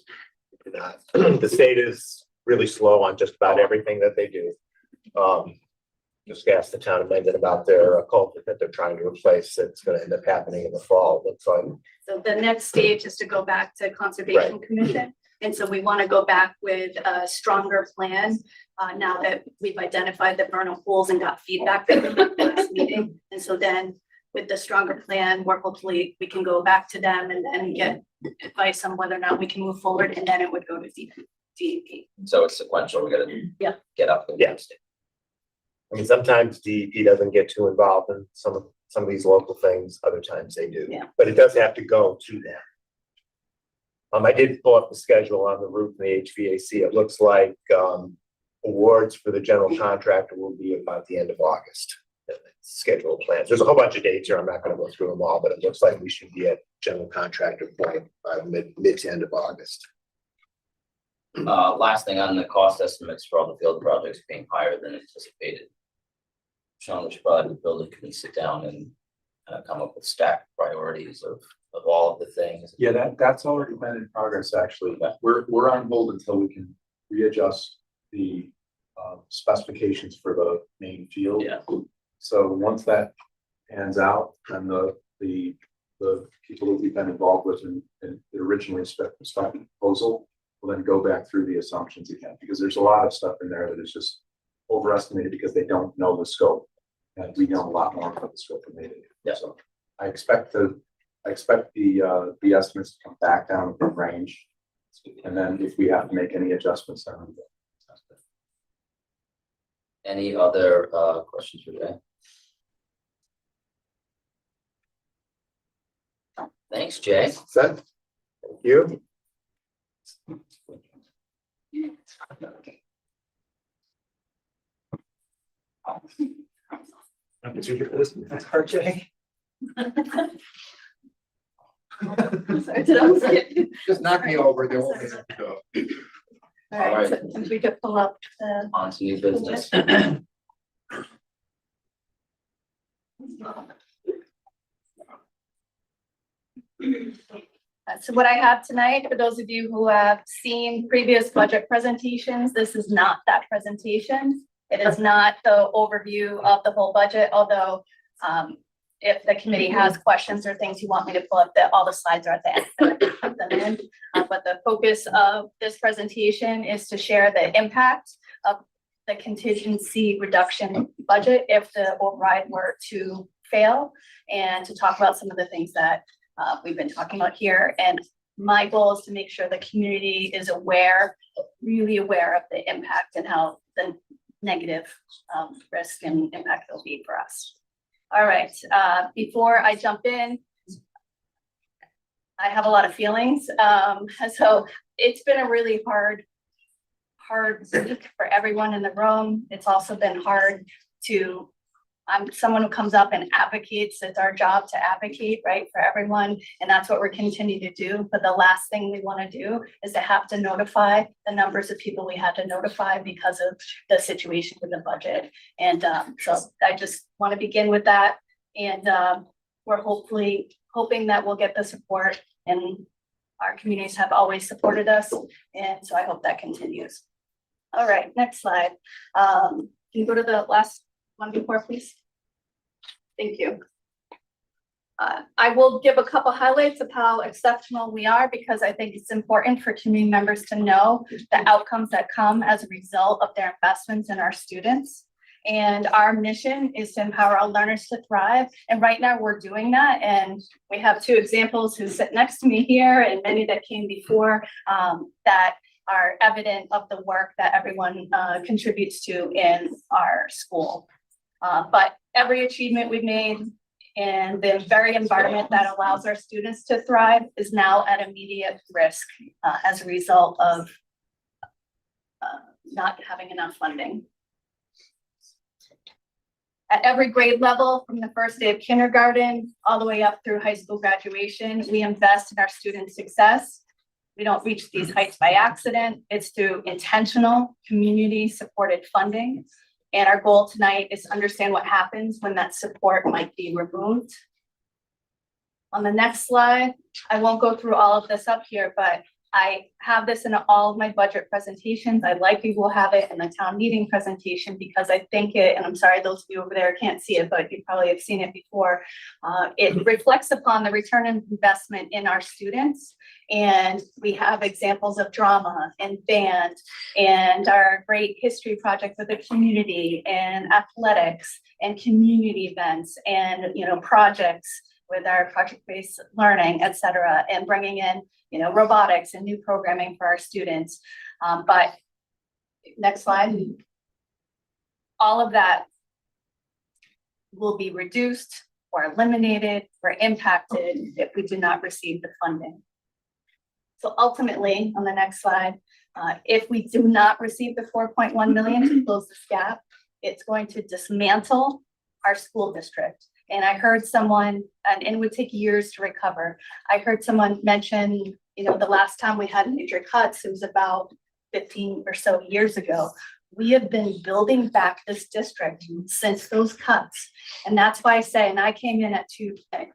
P: The state is really slow on just about everything that they do. Just ask the town of Mendon about their culvert that they're trying to replace. It's gonna end up happening in the fall. It looks like.
A: So the next stage is to go back to Conservation Commission. And so we want to go back with a stronger plan now that we've identified the vernal pools and got feedback from the last meeting. And so then with the stronger plan, hopefully we can go back to them and then get advice on whether or not we can move forward, and then it would go to DEP.
B: So it's sequential, we gotta get up. And
P: Yeah. I mean, sometimes DEP doesn't get too involved in some of these local things, other times they do.
A: Yeah.
P: But it does have to go to them. I did pull up the schedule on the roof and the HVAC. It looks like awards for the general contractor will be about the end of August. Scheduled plans. There's a whole bunch of dates here. I'm not gonna go through them all, but it looks like we should be at general contractor point by mid to end of August.
B: Last thing on the cost estimates for all the field projects being higher than anticipated. Sean, we should probably have the building committee sit down and come up with stacked priorities of all of the things.
S: Yeah, that's already been in progress, actually. We're on hold until we can readjust the specifications for the main field.
B: Yeah.
S: So once that pans out, then the people that we've been involved with in the originally spec proposal will then go back through the assumptions again, because there's a lot of stuff in there that is just overestimated because they don't know the scope. And we know a lot more about the scope than they do.
B: Yeah.
S: So I expect the estimates to come back down in range. And then if we have to make any adjustments, then we will.
B: Any other questions for Jay? Thanks, Jay.
P: Set. Thank you.
Q: That's hard, Jay.
A: Sorry, did I skip?
P: Just knock me over, then we'll have to go.
A: All right, so if we could pull up the.
B: On to new business.
A: So what I have tonight, for those of you who have seen previous budget presentations, this is not that presentation. It is not the overview of the whole budget, although if the committee has questions or things you want me to pull up, all the slides are at the end. So I can put them in. But the focus of this presentation is to share the impact of the contingency reduction budget if the override were to fail, and to talk about some of the things that we've been talking about here. And my goal is to make sure the community is aware, really aware of the impact and how the negative risk and impact will be for us. All right, before I jump in, I have a lot of feelings. So it's been a really hard week for everyone in the room. It's also been hard to, I'm someone who comes up and advocates. It's our job to advocate, right, for everyone. And that's what we're continuing to do. But the last thing we want to do is to have to notify the numbers of people we had to notify because of the situation with the budget. And so I just want to begin with that. And we're hoping that we'll get the support, and our communities have always supported us. And so I hope that continues. All right, next slide. Can you go to the last one before, please? Thank you. I will give a couple highlights of how exceptional we are, because I think it's important for community members to know the outcomes that come as a result of their investments in our students. And our mission is to empower our learners to thrive. And right now we're doing that. And we have two examples who sit next to me here, and many that came before that are evident of the work that everyone contributes to in our school. But every achievement we've made and the very environment that allows our students to thrive is now at immediate risk as a result of not having enough funding. At every grade level, from the first day of kindergarten all the way up through high school graduation, we invest in our students' success. We don't reach these heights by accident. It's through intentional, community-supported funding. And our goal tonight is to understand what happens when that support might be removed. On the next slide, I won't go through all of this up here, but I have this in all of my budget presentations. I likely will have it in the town meeting presentation, because I think it, and I'm sorry, those of you over there can't see it, but you probably have seen it before. It reflects upon the return on investment in our students. And we have examples of drama and band and our great history project with the community, and athletics and community events, and, you know, projects with our project-based learning, et cetera, and bringing in, you know, robotics and new programming for our students. But next slide. All of that will be reduced or eliminated or impacted if we do not receive the funding. So ultimately, on the next slide, if we do not receive the 4.1 million to close this gap, it's going to dismantle our school district. And I heard someone, and it would take years to recover. I heard someone mention, you know, the last time we had major cuts, it was about 15 or so years ago. We have been building back this district since those cuts. And that's why I say, and I came in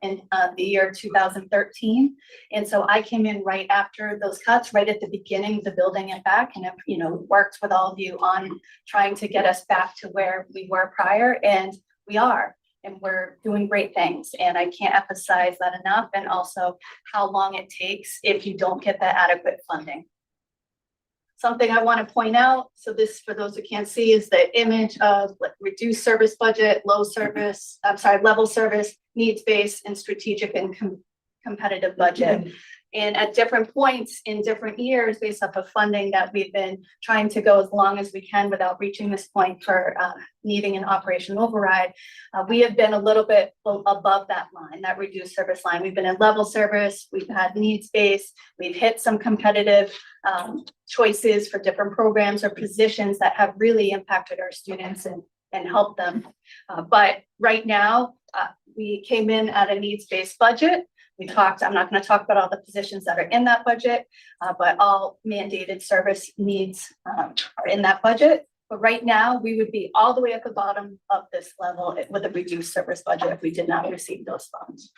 A: in the year 2013. And so I came in right after those cuts, right at the beginning of the building it back, and have, you know, worked with all of you on trying to get us back to where we were prior, and we are. And we're doing great things. And I can't emphasize that enough. And also how long it takes if you don't get that adequate funding. Something I want to point out, so this, for those who can't see, is the image of reduced service budget, level service, needs-based, and strategic and competitive budget. And at different points in different years, based off of funding that we've been trying to go as long as we can without reaching this point for needing an operation override, we have been a little bit above that line, that reduced service line. We've been in level service, we've had needs-based, we've hit some competitive choices for different programs or positions that have really impacted our students and helped them. But right now, we came in at a needs-based budget. I'm not going to talk about all the positions that are in that budget, but all mandated service needs are in that budget. But right now, we would be all the way at the bottom of this level with a reduced service budget if we did not receive those funds.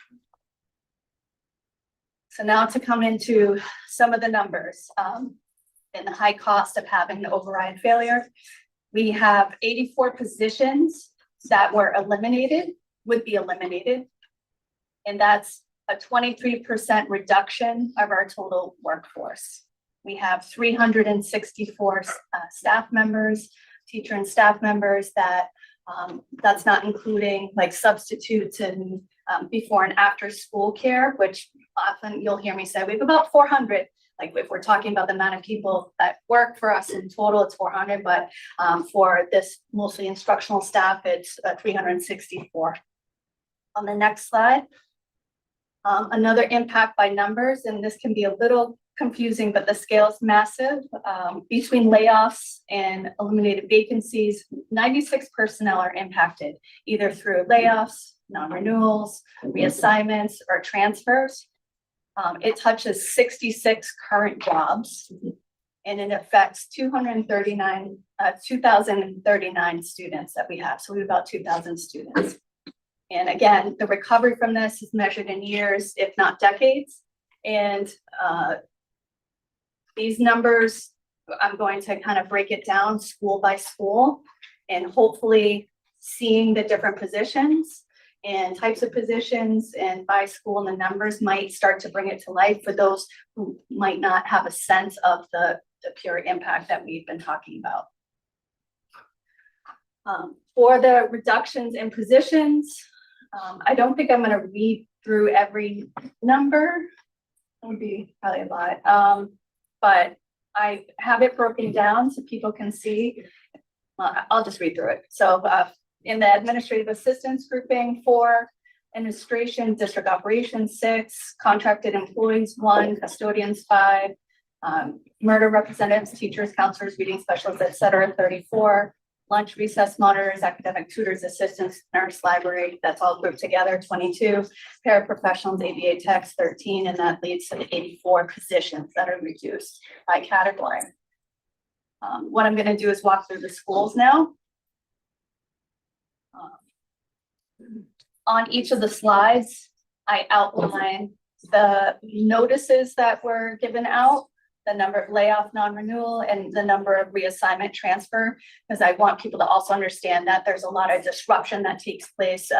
A: So now to come into some of the numbers and the high cost of having the override failure. We have 84 positions that were eliminated, would be eliminated. And that's a 23% reduction of our total workforce. We have 364 staff members, teacher and staff members that that's not including like substitutes and before and after school care, which often you'll hear me say we have about 400. Like if we're talking about the amount of people that work for us in total, it's 400, but for this mostly instructional staff, it's 364. On the next slide, another impact by numbers, and this can be a little confusing, but the scale is massive. Between layoffs and eliminated vacancies, 96 personnel are impacted, either through layoffs, non-renewals, reassignments, or transfers. It touches 66 current jobs, and it affects 2,039 students that we have. So we have about 2,000 students. And again, the recovery from this is measured in years, if not decades. And these numbers, I'm going to kind of break it down school by school and hopefully seeing the different positions and types of positions and by school, and the numbers might start to bring it to life for those who might not have a sense of the pure impact that we've been talking about. For the reductions in positions, I don't think I'm going to read through every number. It would be probably a lot, but I have it broken down so people can see. I'll just read through it. So in the administrative assistance grouping, 4, administration, district operations, 6, contracted employees, 1, custodians, 5, murder representatives, teachers, counselors, reading specialists, etc., 34, lunch, recess monitors, academic tutors, assistants, nurse, library, that's all grouped together, 22, paraprofessionals, ABA techs, 13, and that leads to the 84 positions that are reduced by category. What I'm going to do is walk through the schools now. On each of the slides, I outline the notices that were given out, the number of layoff, non-renewal, and the number of reassignment transfer, because I want people to also understand that there's a lot of disruption that takes place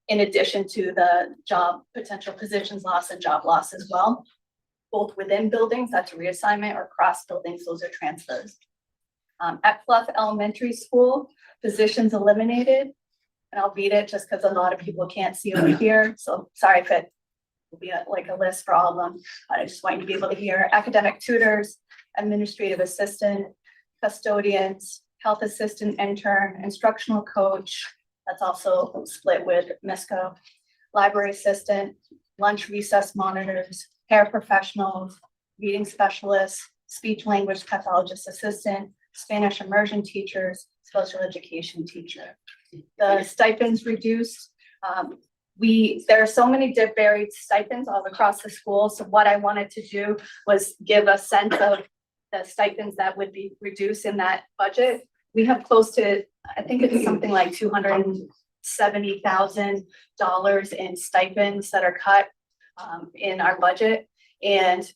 A: in addition to the job potential positions loss and job loss as well, both within buildings, that's a reassignment, or cross buildings, those are transfers. At Clough Elementary School, positions eliminated, and I'll read it just because a lot of people can't see over here. So sorry if it will be like a list for all of them. I just want you to be able to hear academic tutors, administrative assistant, custodians, health assistant, intern, instructional coach. That's also split with MISCO, library assistant, lunch recess monitors, paraprofessionals, reading specialists, speech language pathologist assistant, Spanish immersion teachers, special education teacher. The stipends reduced. There are so many varied stipends all across the school. So what I wanted to do was give a sense of the stipends that would be reduced in that budget. We have close to, I think it's something like $270,000 in stipends that are cut in our budget. And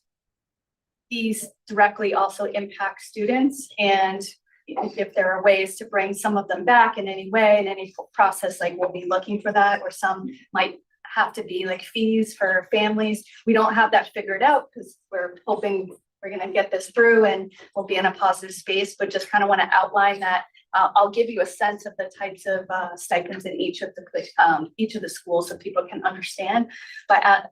A: these directly also impact students. And if there are ways to bring some of them back in any way, in any process, like we'll be looking for that, or some might have to be like fees for families. We don't have that figured out because we're hoping we're going to get this through and we'll be in a positive space, but just kind of want to outline that. I'll give you a sense of the types of stipends in each of the schools so people can understand. But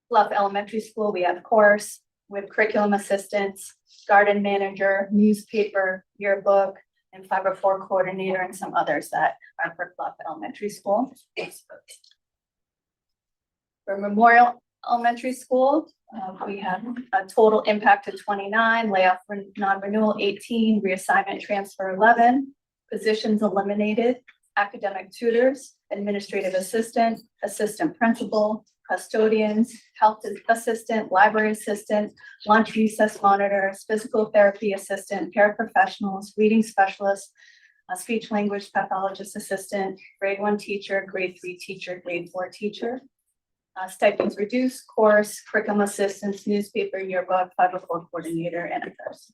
A: Bluff Elementary School, we have course with curriculum assistants, garden manager, newspaper, yearbook, and 504 coordinator, and some others that are for Bluff Elementary School. For Memorial Elementary School, we have a total impact of 29, layoff for non-renewal 18, reassignment transfer 11, positions eliminated, academic tutors, administrative assistant, assistant principal, custodians, health assistant, library assistant, lunch recess monitors, physical therapy assistant, paraprofessionals, reading specialists, speech language pathologist assistant, grade 1 teacher, grade 3 teacher, grade 4 teacher. Stipends reduced, course, curriculum assistants, newspaper, yearbook, 504 coordinator, and others.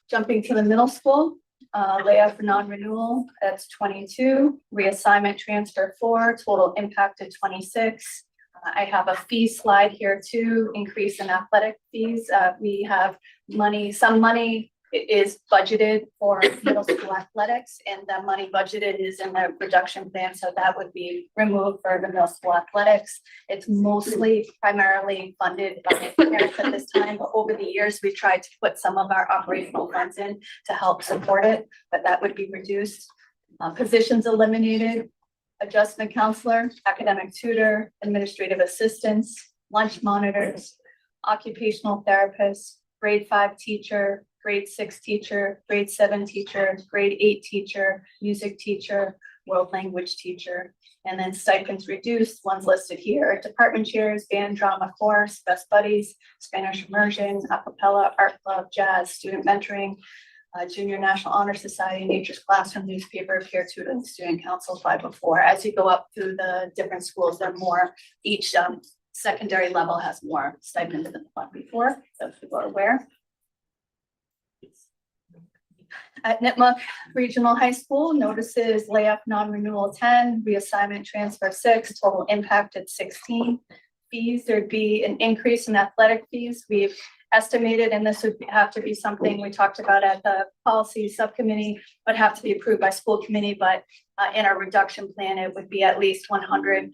A: Jumping to the middle school, layoff for non-renewal, that's 22, reassignment transfer 4, total impacted 26. I have a fee slide here too, increase in athletic fees. We have money, some money is budgeted for middle school athletics, and the money budgeted is in the reduction plan, so that would be removed for the middle school athletics. It's mostly primarily funded by parents at this time, but over the years, we've tried to put some of our operational funds in to help support it, but that would be reduced. Positions eliminated, adjustment counselor, academic tutor, administrative assistants, lunch monitors, occupational therapists, grade 5 teacher, grade 6 teacher, grade 7 teacher, grade 8 teacher, music teacher, world language teacher, and then stipends reduced, ones listed here, department chairs, band, drama, chorus, best buddies, Spanish immersion, a cappella, art club, jazz, student mentoring, Junior National Honor Society, Nature's Classroom, newspaper, peer tutor, and student council 504. As you go up through the different schools, there are more, each secondary level has more stipends than the one before, so if people are aware. At Nipmuc Regional High School, notices layoff non-renewal 10, reassignment transfer 6, total impacted 16. Fees, there'd be an increase in athletic fees. We've estimated, and this would have to be something we talked about at the policy subcommittee, would have to be approved by school committee, but in our reduction plan, it would be at least 100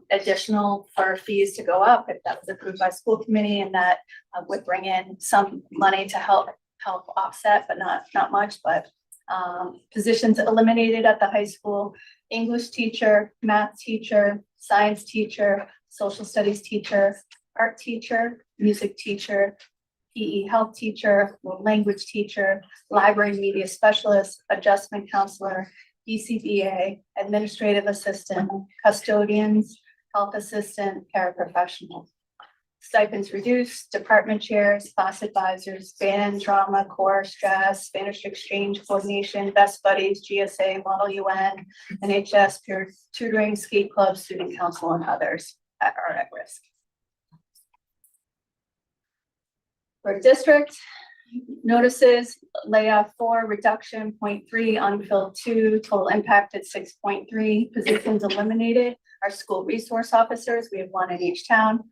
A: additional for fees to go up if that was approved by school committee, and that would bring in some money to help offset, but not much. But positions eliminated at the high school: English teacher, math teacher, science teacher, social studies teacher, art teacher, music teacher, PE health teacher, language teacher, library media specialist, adjustment counselor, BCBA, administrative assistant, custodians, health assistant, paraprofessional. Stipends reduced, department chairs, class advisors, band, drama, chorus, jazz, Spanish exchange coordination, best buddies, GSA, Model UN, NHS, peer tutoring, skate club, student council, and others that are at risk. For district, notices layoff 4, reduction 0.3, unfilled 2, total impacted 6.3, positions eliminated. Our school resource officers, we have 1 in each town.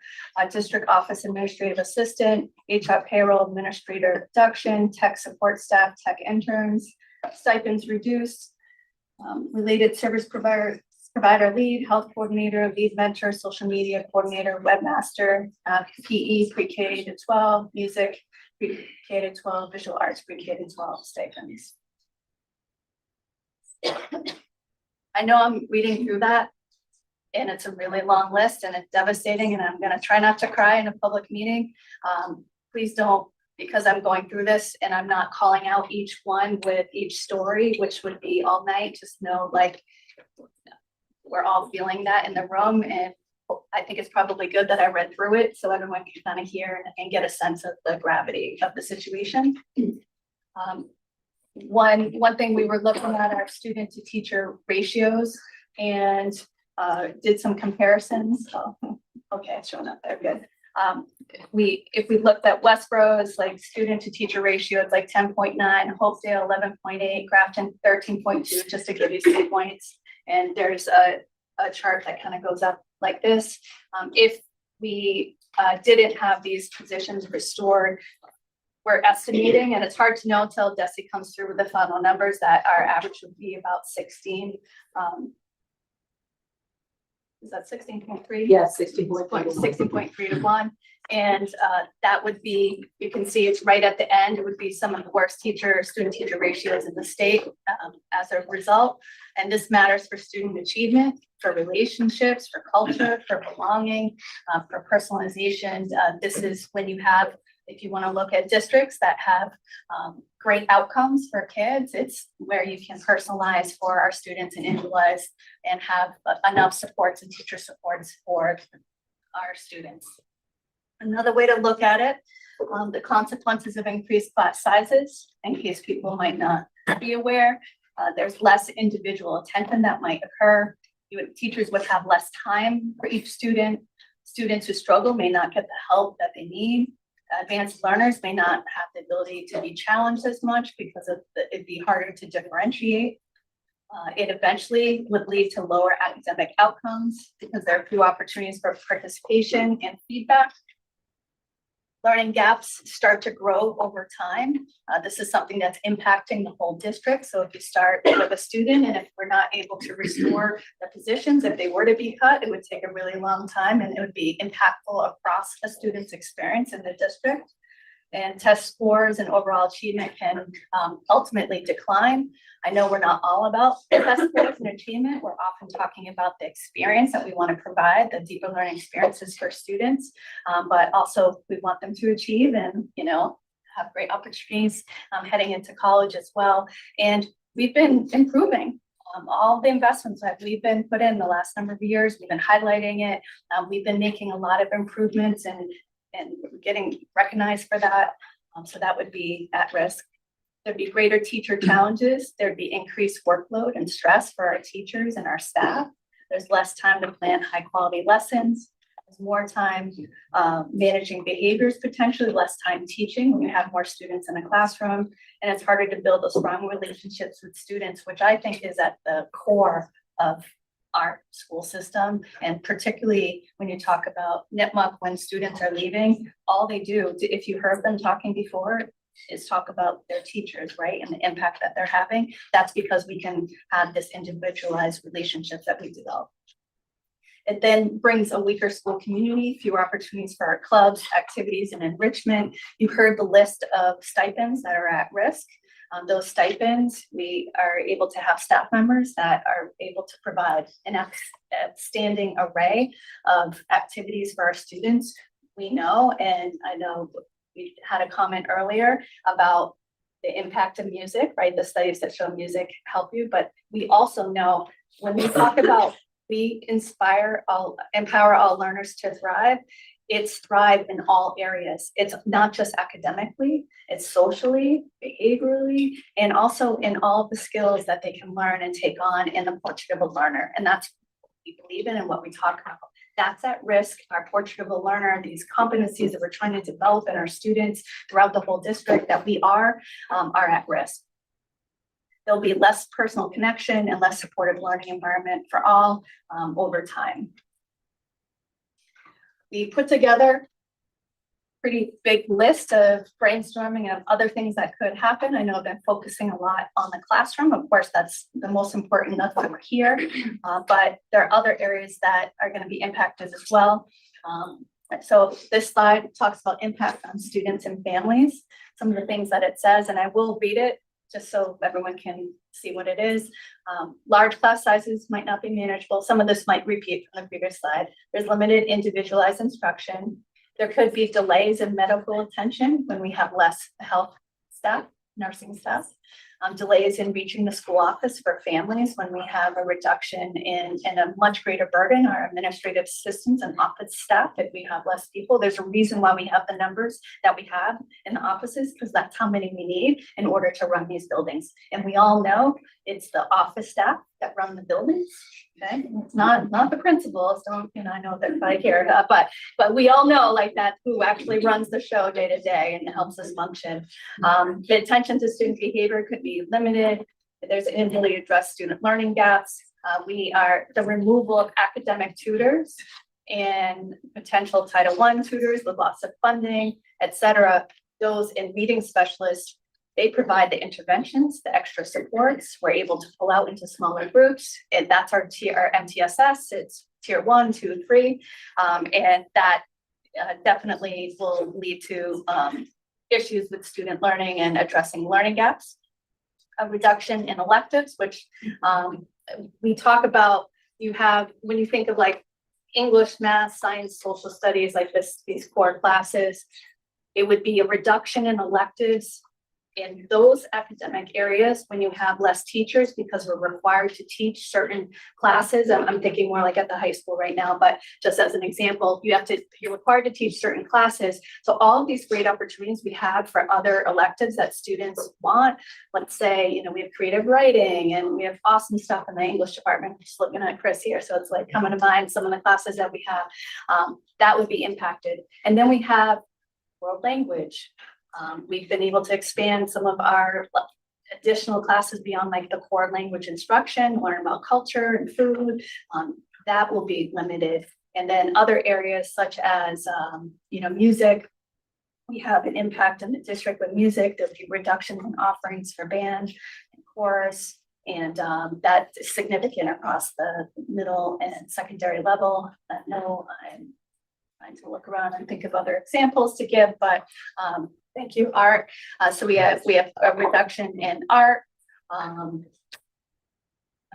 A: District office administrative assistant, HR payroll administrator reduction, tech support staff, tech interns, stipends reduced. Related service provider lead, health coordinator, lead mentor, social media coordinator, webmaster, PE pre-K to 12, music pre-K to 12, visual arts pre-K to 12 stipends. I know I'm reading through that, and it's a really long list and it's devastating, and I'm gonna try not to cry in a public meeting. Please don't, because I'm going through this and I'm not calling out each one with each story, which would be all night. Just know, like, we're all feeling that in the room, and I think it's probably good that I read through it so everyone can kind of hear and get a sense of the gravity of the situation. One thing we were looking at our student to teacher ratios and did some comparisons. Oh, okay, it's showing up there, good. If we looked at Westboro's like student to teacher ratio, it's like 10.9, Hopedale 11.8, Grafton 13.2, just to give you some points. And there's a chart that kind of goes up like this. If we didn't have these positions restored, we're estimating, and it's hard to know until Desi comes through with the final numbers, that our average would be about 16 is that 16.3?
H: Yes,
A: 16.3 to 1. And that would be, you can see it's right at the end, it would be some of the worst student teacher ratios in the state as a result. And this matters for student achievement, for relationships, for culture, for belonging, for personalization. This is when you have, if you want to look at districts that have great outcomes for kids, it's where you can personalize for our students and individualize and have enough supports and teacher supports for our students. Another way to look at it, the consequences of increased class sizes, in case people might not be aware, there's less individual attention that might occur. Teachers would have less time for each student. Students who struggle may not get the help that they need. Advanced learners may not have the ability to be challenged as much because it'd be harder to differentiate. It eventually would lead to lower academic outcomes because there are few opportunities for participation and feedback. Learning gaps start to grow over time. This is something that's impacting the whole district. So if you start with a student and if we're not able to restore the positions, if they were to be cut, it would take a really long time and it would be impactful across a student's experience in the district. And test scores and overall achievement can ultimately decline. I know we're not all about test scores and achievement. We're often talking about the experience that we want to provide, the deeper learning experiences for students, but also we want them to achieve and, have great opportunities heading into college as well. And we've been improving all the investments that we've been put in the last number of years. We've been highlighting it. We've been making a lot of improvements and getting recognized for that. So that would be at risk. There'd be greater teacher challenges. There'd be increased workload and stress for our teachers and our staff. There's less time to plan high quality lessons. There's more time managing behaviors, potentially less time teaching when you have more students in a classroom. And it's harder to build those strong relationships with students, which I think is at the core of our school system. And particularly when you talk about Nipmuc, when students are leaving, all they do, if you heard them talking before, is talk about their teachers, right? And the impact that they're having. That's because we can have this individualized relationship that we develop. It then brings a weaker school community, fewer opportunities for our clubs, activities, and enrichment. You heard the list of stipends that are at risk. Those stipends, we are able to have staff members that are able to provide an outstanding array of activities for our students. We know, and I know we had a comment earlier about the impact of music, right? The studies that show music help you, but we also know when we talk about we empower all learners to thrive, it's thrive in all areas. It's not just academically, it's socially, behaviorally, and also in all the skills that they can learn and take on in the portrait of a learner. And that's what we believe in and what we talk about. That's at risk. Our portrait of a learner, these competencies that we're trying to develop in our students throughout the whole district that we are at risk. There'll be less personal connection and less supportive learning environment for all over time. We put together a pretty big list of brainstorming of other things that could happen. I know I've been focusing a lot on the classroom. Of course, that's the most important. That's why we're here. But there are other areas that are going to be impacted as well. So this slide talks about impact on students and families, some of the things that it says, and I will read it just so everyone can see what it is. Large class sizes might not be manageable. Some of this might repeat from the previous slide. There's limited individualized instruction. There could be delays in medical attention when we have less health staff, nursing staff. Delays in reaching the school office for families when we have a reduction in a much greater burden, our administrative systems and office staff, if we have less people. There's a reason why we have the numbers that we have in the offices, because that's how many we need in order to run these buildings. And we all know it's the office staff that run the buildings. Okay, it's not the principals. Don't, I know they're right here, but we all know like that who actually runs the show day to day and helps us function. The attention to student behavior could be limited. There's an inability to address student learning gaps. The removal of academic tutors and potential Title I tutors with lots of funding, etc. Those in reading specialists, they provide the interventions, the extra supports. We're able to pull out into smaller groups, and that's our MTSS. It's tier 1, 2, 3. And that definitely will lead to issues with student learning and addressing learning gaps. A reduction in electives, which we talk about, you have, when you think of like English, math, science, social studies, like these core classes, it would be a reduction in electives in those academic areas when you have less teachers, because we're required to teach certain classes. I'm thinking more like at the high school right now, but just as an example, you're required to teach certain classes. So all of these great opportunities we have for other electives that students want, let's say, you know, we have creative writing and we have awesome stuff in the English department. I'm just looking at Chris here, so it's like coming to mind some of the classes that we have, that would be impacted. And then we have world language. We've been able to expand some of our additional classes beyond like the core language instruction, learn about culture and food. That will be limited. And then other areas such as, you know, music. We have an impact in the district with music. There'll be reduction in offerings for band and chorus. And that is significant across the middle and secondary level. I know I'm trying to look around and think of other examples to give, but thank you, art. So we have a reduction in art. What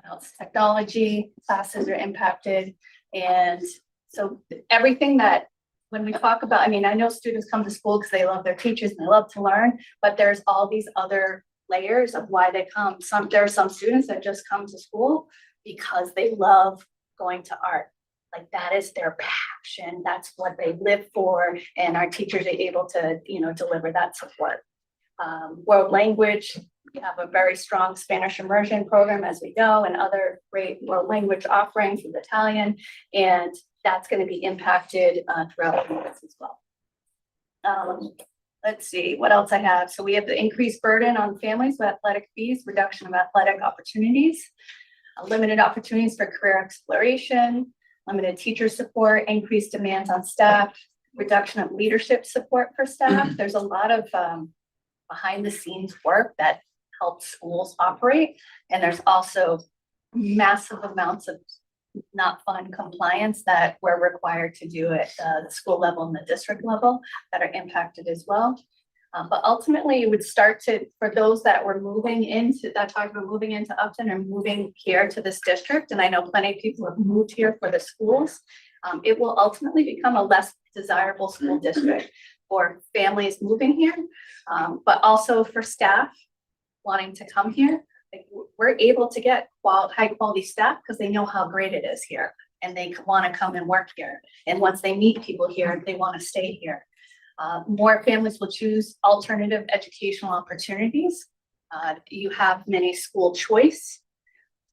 A: else? Technology classes are impacted. And so everything that, when we talk about, I mean, I know students come to school because they love their teachers and they love to learn, but there's all these other layers of why they come. There are some students that just come to school because they love going to art. Like that is their passion. That's what they live for. And our teachers are able to, you know, deliver that support. World language, we have a very strong Spanish immersion program as we go, and other great world language offerings with Italian. And that's going to be impacted throughout the years as well. Let's see what else I have. So we have the increased burden on families with athletic fees, reduction of athletic opportunities, limited opportunities for career exploration, limited teacher support, increased demands on staff, reduction of leadership support for staff. There's a lot of behind the scenes work that helps schools operate. And there's also massive amounts of not fun compliance that we're required to do at the school level and the district level that are impacted as well. But ultimately, it would start to, for those that were moving into, that talked about moving into Upton or moving here to this district, and I know plenty of people have moved here for the schools, it will ultimately become a less desirable school district for families moving here, but also for staff wanting to come here. Like, we're able to get high quality staff because they know how great it is here and they want to come and work here. And once they meet people here, they want to stay here. More families will choose alternative educational opportunities. You have many school choice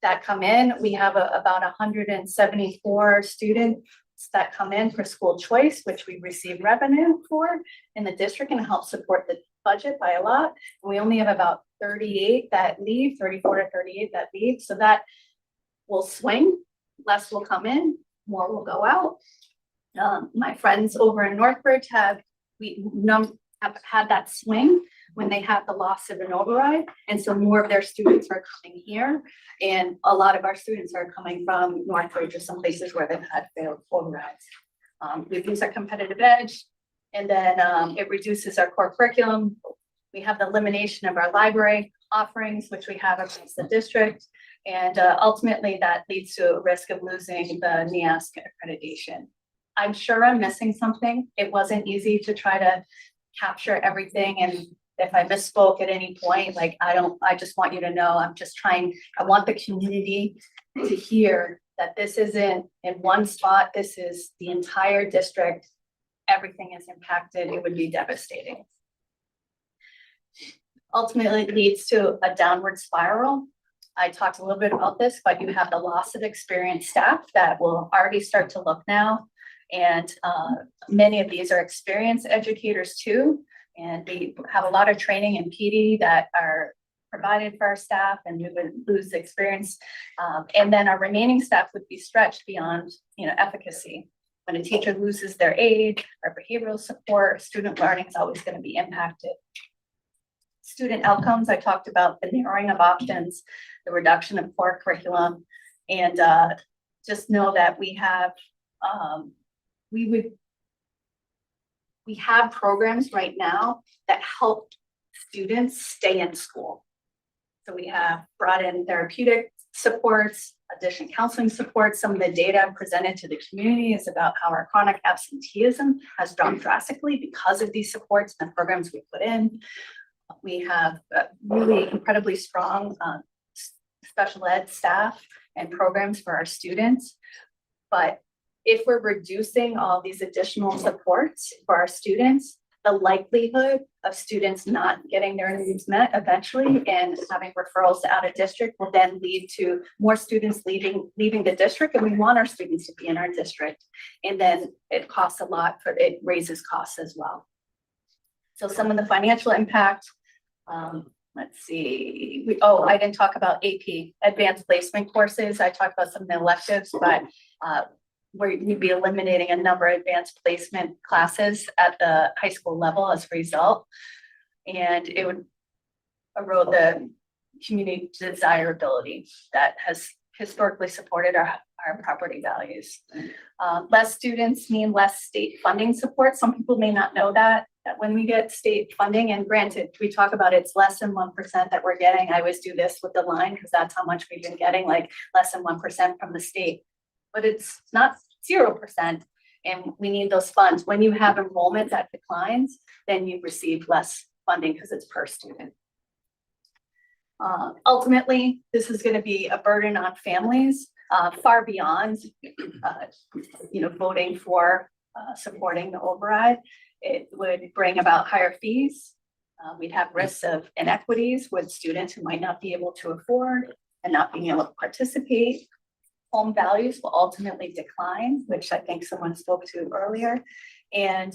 A: that come in. We have about 174 students that come in for school choice, which we receive revenue for in the district and help support the budget by a lot. And we only have about 38 that leave, 34 to 38 that leave. So that will swing. Less will come in, more will go out. My friends over in Northbridge have had that swing when they had the loss of an override. And so more of their students are coming here. And a lot of our students are coming from Northbridge or some places where they've had failed overrides. We've used our competitive edge, and then it reduces our core curriculum. We have the elimination of our library offerings, which we have across the district. And ultimately that leads to a risk of losing the NEASC accreditation. I'm sure I'm missing something. It wasn't easy to try to capture everything. And if I misspoke at any point, like I just want you to know, I want the community to hear that this isn't in one spot. This is the entire district. Everything is impacted. It would be devastating. Ultimately, it leads to a downward spiral. I talked a little bit about this, but you have the loss of experienced staff that will already start to look now. And many of these are experienced educators too. And we have a lot of training in PD that are provided for our staff, and we would lose experience. And then our remaining staff would be stretched beyond, efficacy. When a teacher loses their aid or behavioral support, student learning is always going to be impacted. Student outcomes, I talked about the narrowing of options, the reduction of core curriculum, and just know that we have, we have programs right now that help students stay in school. So we have brought in therapeutic supports, additional counseling support. Some of the data presented to the community is about how our chronic absenteeism has dropped drastically because of these supports and the programs we put in. We have really incredibly strong special ed staff and programs for our students. But if we're reducing all these additional supports for our students, the likelihood of students not getting their needs met eventually and having referrals to out of district will then lead to more students leaving the district, and we want our students to be in our district. And then it costs a lot, it raises costs as well. So some of the financial impact, let's see, I didn't talk about AP, advanced placement courses. I talked about some of the electives, but we'd be eliminating a number of advanced placement classes at the high school level as a result. And it would erode the community desirability that has historically supported our property values. Less students mean less state funding support. Some people may not know that when we get state funding, and granted, we talk about it's less than 1% that we're getting. I always do this with the line because that's how much we've been getting, like less than 1% from the state. But it's not 0%, and we need those funds. When you have enrollment that declines, then you receive less funding because it's per student. Ultimately, this is going to be a burden on families far beyond, voting for supporting the override. It would bring about higher fees. We'd have risks of inequities with students who might not be able to afford and not being able to participate. Home values will ultimately decline, which I think someone spoke to earlier. And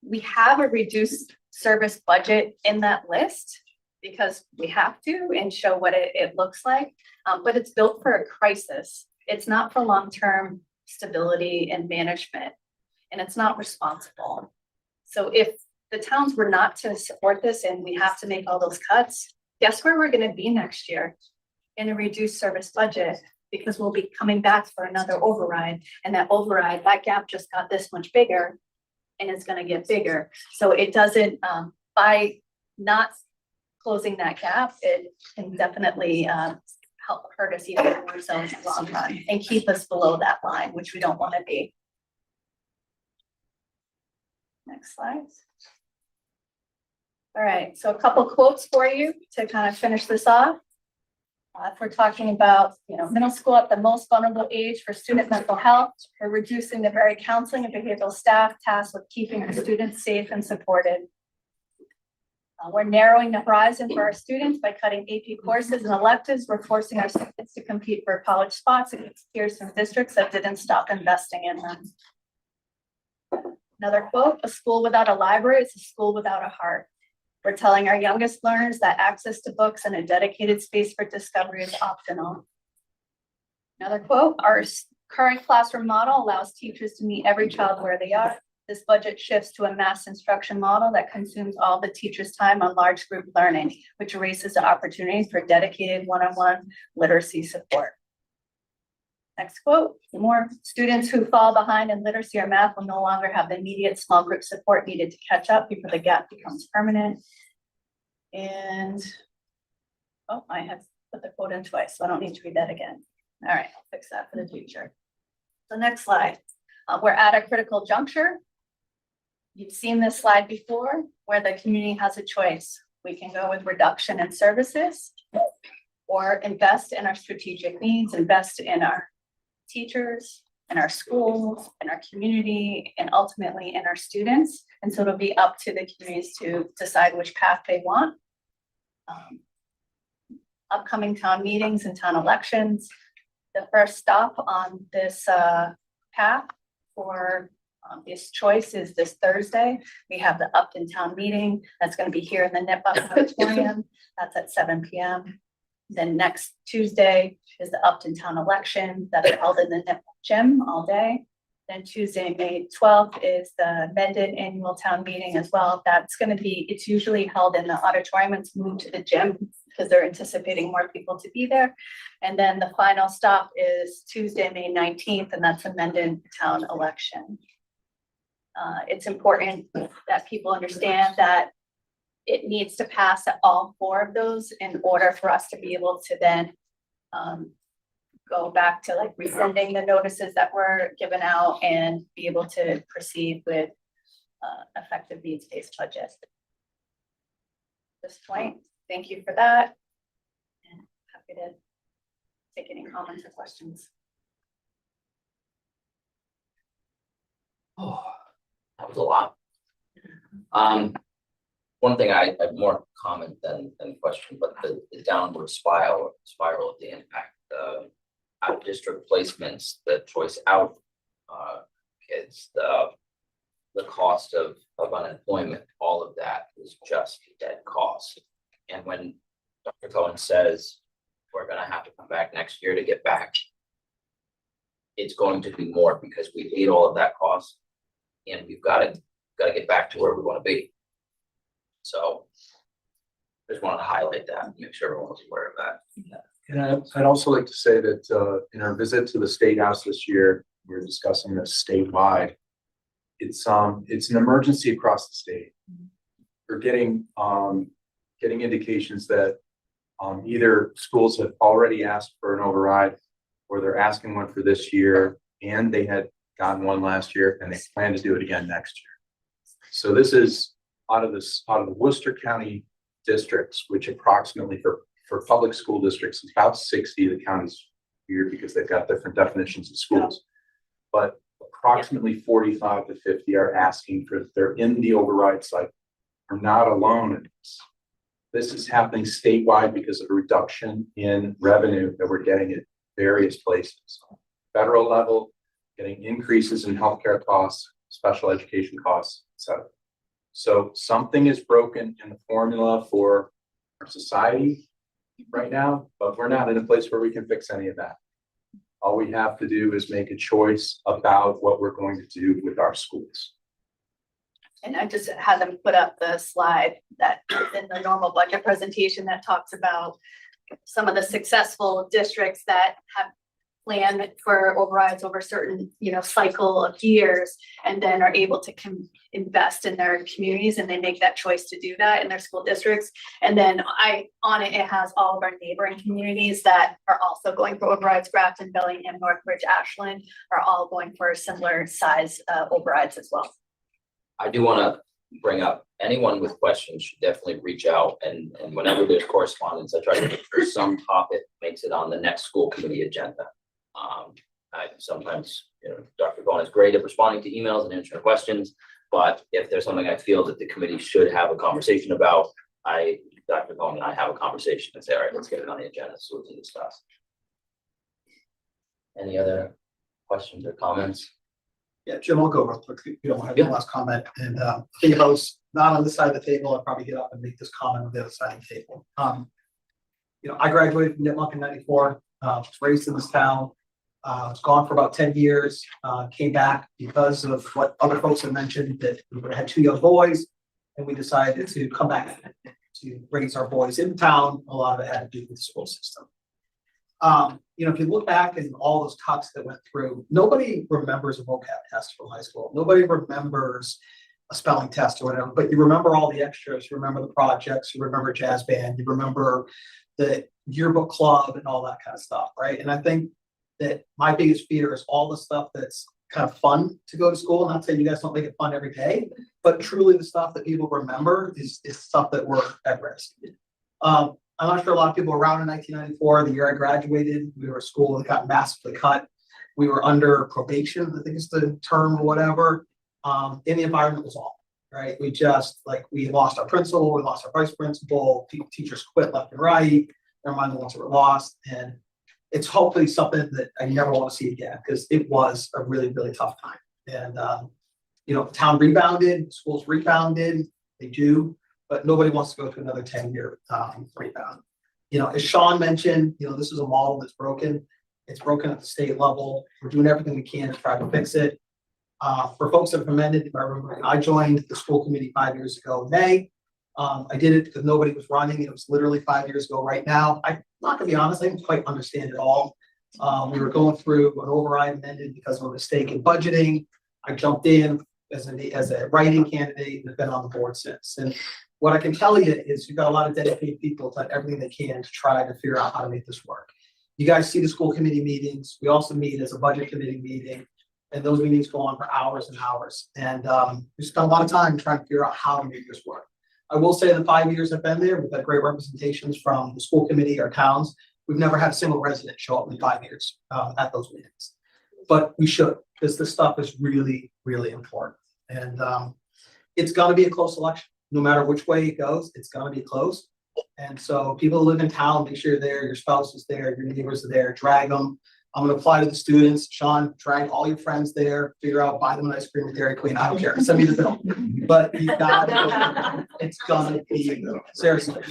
A: we have a reduced service budget in that list because we have to and show what it looks like. But it's built for a crisis. It's not for long-term stability and management, and it's not responsible. So if the towns were not to support this and we have to make all those cuts, guess where we're going to be next year? In a reduced service budget, because we'll be coming back for another override, and that gap just got this much bigger and it's going to get bigger. So it doesn't, by not closing that gap, it can definitely help hurt us even more so in the long run and keep us below that line, which we don't want to be. Next slide. All right, so a couple quotes for you to kind of finish this off. If we're talking about, middle school at the most vulnerable age for student mental health, we're reducing the very counseling and behavioral staff tasked with keeping our students safe and supported. We're narrowing the horizon for our students by cutting AP courses and electives. We're forcing our students to compete for college spots against peers from districts that didn't stop investing in them. Another quote, a school without a library is a school without a heart. We're telling our youngest learners that access to books and a dedicated space for discovery is optional. Another quote, our current classroom model allows teachers to meet every child where they are. This budget shifts to a mass instruction model that consumes all the teachers' time on large group learning, which erases the opportunities for dedicated one-on-one literacy support. Next quote, the more students who fall behind in literacy or math will no longer have the immediate small group support needed to catch up before the gap becomes permanent. And, I have put the quote in twice, so I don't need to read that again. All right, I'll fix that for the future. So next slide, we're at a critical juncture. You've seen this slide before where the community has a choice. We can go with reduction in services or invest in our strategic needs, invest in our teachers, in our schools, in our community, and ultimately in our students. And so it'll be up to the communities to decide which path they want. Upcoming town meetings and town elections. The first stop on this path for this choice is this Thursday. We have the Upton town meeting. That's going to be here in the Mendon-Upton auditorium. That's at 7 p.m. Then next Tuesday is the Upton town election that's held in the Mendon gym all day. Then Tuesday, May 12th is the Mendon annual town meeting as well. That's going to be, it's usually held in the auditorium. It's moved to the gym because they're anticipating more people to be there. And then the final stop is Tuesday, May 19th, and that's a Mendon-Upton election. It's important that people understand that it needs to pass at all 4 of those in order for us to be able to then go back to like resending the notices that were given out and be able to proceed with effective needs-based budget. At this point, thank you for that. And happy to take any comments or questions.
B: Oh, that was a lot. One thing I have more comment than question, but the downward spiral of the impact, out of district placements, the choice out kids, the cost of unemployment, all of that is just dead cost. And when Dr. Cohen says we're gonna have to come back next year to get back, it's going to be more because we paid all of that cost and we've got to get back to where we want to be. So just wanted to highlight that, make sure everyone was aware of that.
S: And I'd also like to say that in our visit to the State House this year, we were discussing this statewide. It's an emergency across the state. We're getting indications that either schools have already asked for an override or they're asking one for this year, and they had gotten one last year and they plan to do it again next year. So this is out of the Worcester County districts, which approximately for public school districts, it's about 60. The county's weird because they've got different definitions of schools. But approximately 45 to 50 are asking for, they're in the override cycle. We're not alone in this. This is happening statewide because of a reduction in revenue that we're getting at various places. Federal level, getting increases in healthcare costs, special education costs, etc. So something is broken in the formula for our society right now, but we're not in a place where we can fix any of that. All we have to do is make a choice about what we're going to do with our schools.
A: And I just had them put up the slide that is in the normal budget presentation that talks about some of the successful districts that have planned for overrides over certain, cycle of years, and then are able to invest in their communities, and they make that choice to do that in their school districts. And then it has all of our neighboring communities that are also going for overrides. Grafton, Bellingham, Northbridge, Ashland are all going for similar size overrides as well.
B: I do want to bring up, anyone with questions should definitely reach out, and whenever there's correspondence, I try to make sure some topic makes it on the next school committee agenda. I sometimes, Dr. Cohen is great at responding to emails and answering questions, but if there's something I feel that the committee should have a conversation about, Dr. Cohen and I have a conversation and say, all right, let's get it on the agenda so we can discuss. Any other questions or comments?
G: Yeah, Jim, I'll go real quick. You don't have the last comment. And I think if I was not on this side of the table, I'd probably get up and make this comment on the other side of the table. I graduated from Nipmuc in '94, was raised in this town. Was gone for about 10 years, came back because of what other folks have mentioned, that we had 2 young boys, and we decided to come back to raise our boys in town. A lot of it had to do with the school system. If you look back and all those cuts that went through, nobody remembers a vocab test from high school. Nobody remembers a spelling test or whatever, but you remember all the extras, you remember the projects, you remember jazz band, you remember the yearbook club and all that kind of stuff, right? And I think that my biggest fear is all the stuff that's kind of fun to go to school. Not saying you guys don't make it fun every day, but truly the stuff that people remember is stuff that we're at risk. I'm not sure a lot of people were around in 1994, the year I graduated. We were a school that got massively cut. We were under probation, I think is the term or whatever. And the environment was awful, right? We lost our principal, we lost our vice principal, teachers quit left and right. Never mind the ones that were lost. And it's hopefully something that I never want to see again, because it was a really, really tough time. And, town rebounded, schools rebounded, they do, but nobody wants to go to another 10-year rebound. As Sean mentioned, this is a model that's broken. It's broken at the state level. We're doing everything we can to try to fix it. For folks that have amended, if I remember, I joined the school committee 5 years ago in May. I did it because nobody was running. It was literally 5 years ago right now. I'm not gonna be honest, I didn't quite understand it all. We were going through an override amended because of a mistake in budgeting. I jumped in as a writing candidate and have been on the board since. And what I can tell you is you've got a lot of dedicated people who've done everything they can to try to figure out how to make this work. You guys see the school committee meetings. We also meet as a budget committee meeting. And those meetings go on for hours and hours. And we spent a lot of time trying to figure out how to make this work. I will say in the 5 years I've been there, we've had great representations from the school committee, our towns. We've never had a single resident show up in 5 years at those meetings. But we should, because this stuff is really, really important. And it's gonna be a close election. No matter which way it goes, it's gonna be close. And so people who live in town, make sure you're there, your spouse is there, your neighbors are there, drag them. I'm gonna apply to the students. Sean, drag all your friends there, figure out, buy them an ice cream at Dairy Queen. I don't care. Send me the bill. But you gotta, it's gonna be, seriously.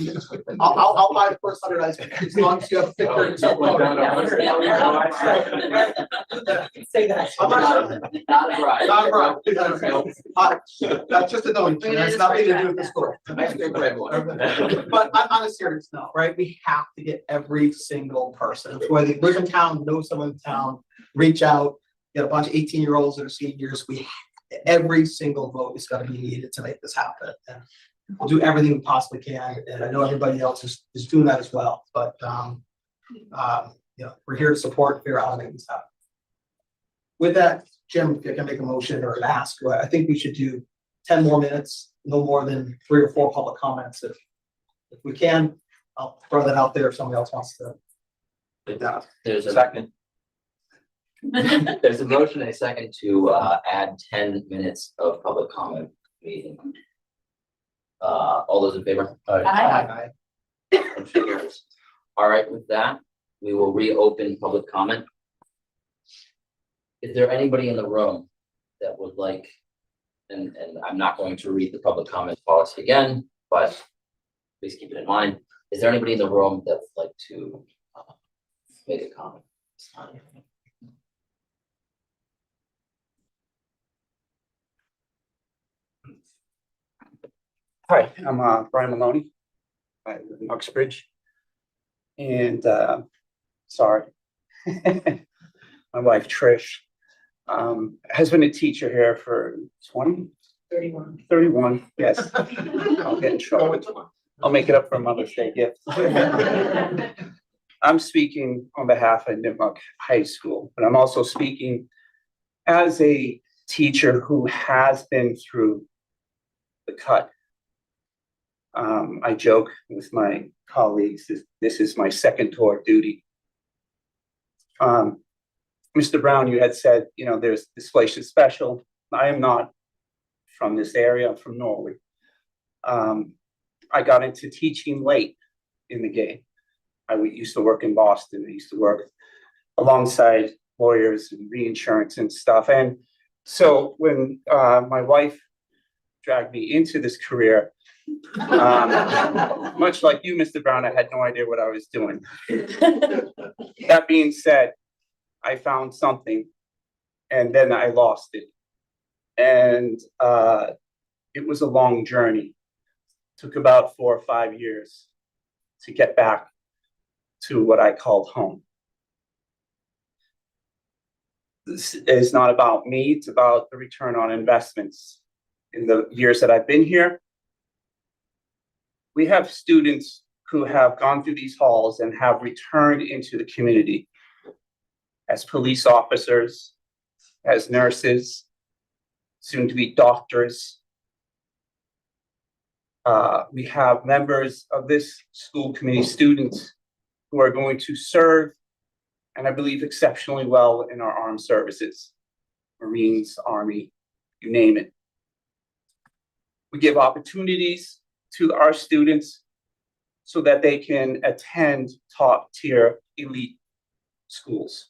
G: I'll buy the first 100 ice cream as long as you have 50. Say that. I'm not sure.
B: Not a bribe.
G: Not a bribe. That's just a knowing. That's nothing to do with the school.
B: Ice cream for everyone.
G: But on a serious note, right? We have to get every single person, whether they live in town, know someone in town, reach out, get a bunch of 18-year-olds that are seniors. Every single vote is going to be needed to make this happen. And we'll do everything we possibly can. And I know everybody else is doing that as well. But we're here to support and figure out how to make this happen. With that, Jim, if you can make a motion or an ask, I think we should do 10 more minutes, no more than 3 or 4 public comments. If we can, I'll throw that out there if somebody else wants to.
B: There's a second. There's a motion and a second to add 10 minutes of public comment meeting. All those in favor?
G: Aye.
B: Motion carries. All right, with that, we will reopen public comment. Is there anybody in the room that would like, and I'm not going to read the public comment policy again, but please keep it in mind. Is there anybody in the room that would like to make a comment?
T: Hi, I'm Brian Maloney. I live in Uxbridge. And sorry, my wife Trish has been a teacher here for 31, yes. I'll get in trouble. I'll make it up for Mother's Day gift. I'm speaking on behalf of Nipmuc High School, but I'm also speaking as a teacher who has been through the cut. I joke with my colleagues, this is my second tour of duty. Mr. Brown, you had said, there's this place is special. I am not from this area, I'm from Norway. I got into teaching late in the game. I used to work in Boston. I used to work alongside lawyers and reinsurance and stuff. And so when my wife dragged me into this career, much like you, Mr. Brown, I had no idea what I was doing. That being said, I found something and then I lost it. And it was a long journey. Took about 4 or 5 years to get back to what I called home. This is not about me, it's about the return on investments. In the years that I've been here, we have students who have gone through these halls and have returned into the community as police officers, as nurses, soon to be doctors. We have members of this school committee, students who are going to serve, and I believe exceptionally well in our armed services, Marines, Army, you name it. We give opportunities to our students so that they can attend top tier elite schools.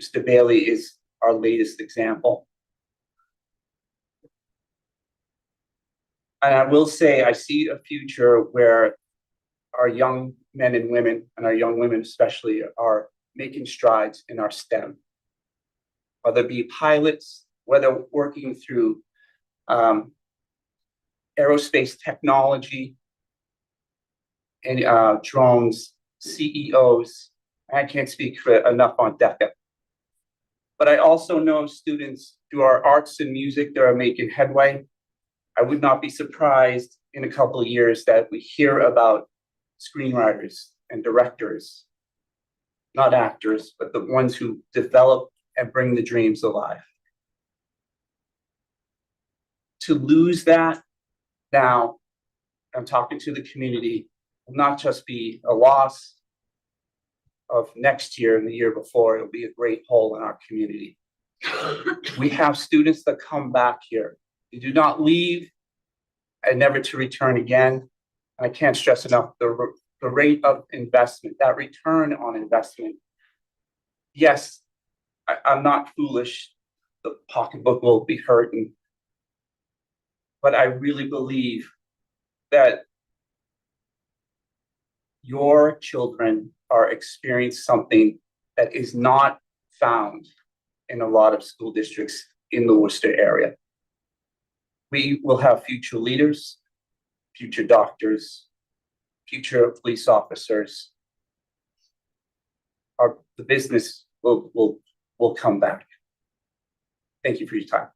T: Mr. Bailey is our latest example. And I will say, I see a future where our young men and women, and our young women especially, are making strides in our STEM. Whether it be pilots, whether working through aerospace technology, and drones, CEOs. I can't speak for enough on DECA. But I also know students through our arts and music that are making headway. I would not be surprised in a couple of years that we hear about screenwriters and directors, not actors, but the ones who develop and bring the dreams alive. To lose that now, I'm talking to the community, will not just be a loss of next year and the year before, it'll be a great hole in our community. We have students that come back here. They do not leave and never to return again. I can't stress enough the rate of investment, that return on investment. Yes, I'm not foolish. The pocketbook will be hurting. But I really believe that your children are experiencing something that is not found in a lot of school districts in the Worcester area. We will have future leaders, future doctors, future police officers. The business will come back. Thank you for your time.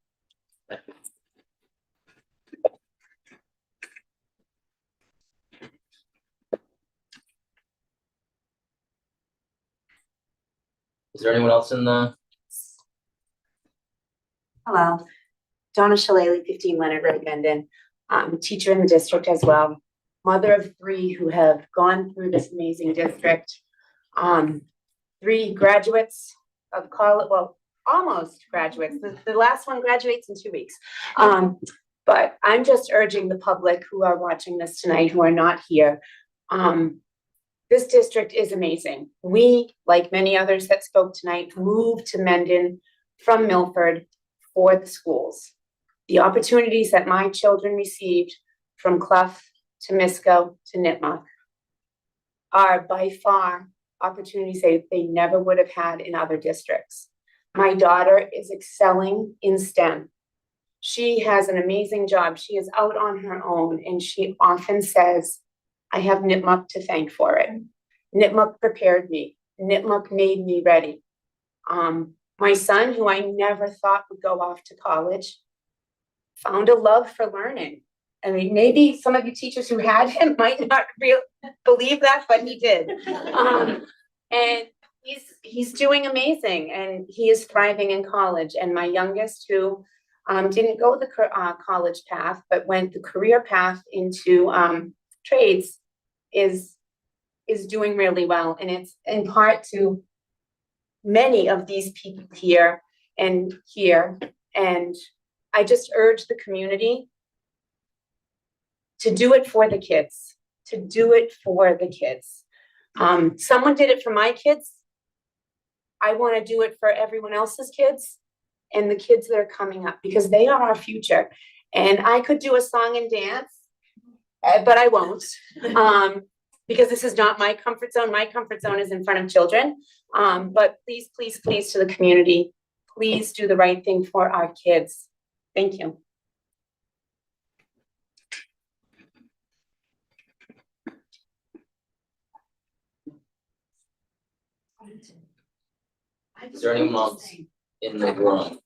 B: Is there anyone else in the?
H: Hello, Donna Shalali, 15 Leonard Road, Mendon. Teacher in the district as well. Mother of 3 who have gone through this amazing district. 3 graduates of college, well, almost graduates. The last one graduates in 2 weeks. But I'm just urging the public who are watching this tonight, who are not here. This district is amazing. We, like many others that spoke tonight, moved to Mendon from Milford for the schools. The opportunities that my children received from Clough to Misco to Nipmuc are by far opportunities they never would have had in other districts. My daughter is excelling in STEM. She has an amazing job. She is out on her own, and she often says, I have Nipmuc to thank for it. Nipmuc prepared me. Nipmuc made me ready. My son, who I never thought would go off to college, found a love for learning. I mean, maybe some of you teachers who had him might not believe that, but he did. And he's doing amazing, and he is thriving in college. And my youngest, who didn't go the college path, but went the career path into trades, is doing really well. And it's in part to many of these people here and here. And I just urge the community to do it for the kids, to do it for the kids. Someone did it for my kids. I want to do it for everyone else's kids and the kids that are coming up, because they are our future. And I could do a song and dance, but I won't, because this is not my comfort zone. My comfort zone is in front of children. But please, please, please, to the community, please do the right thing for our kids. Thank you.
B: Is there anyone else in the room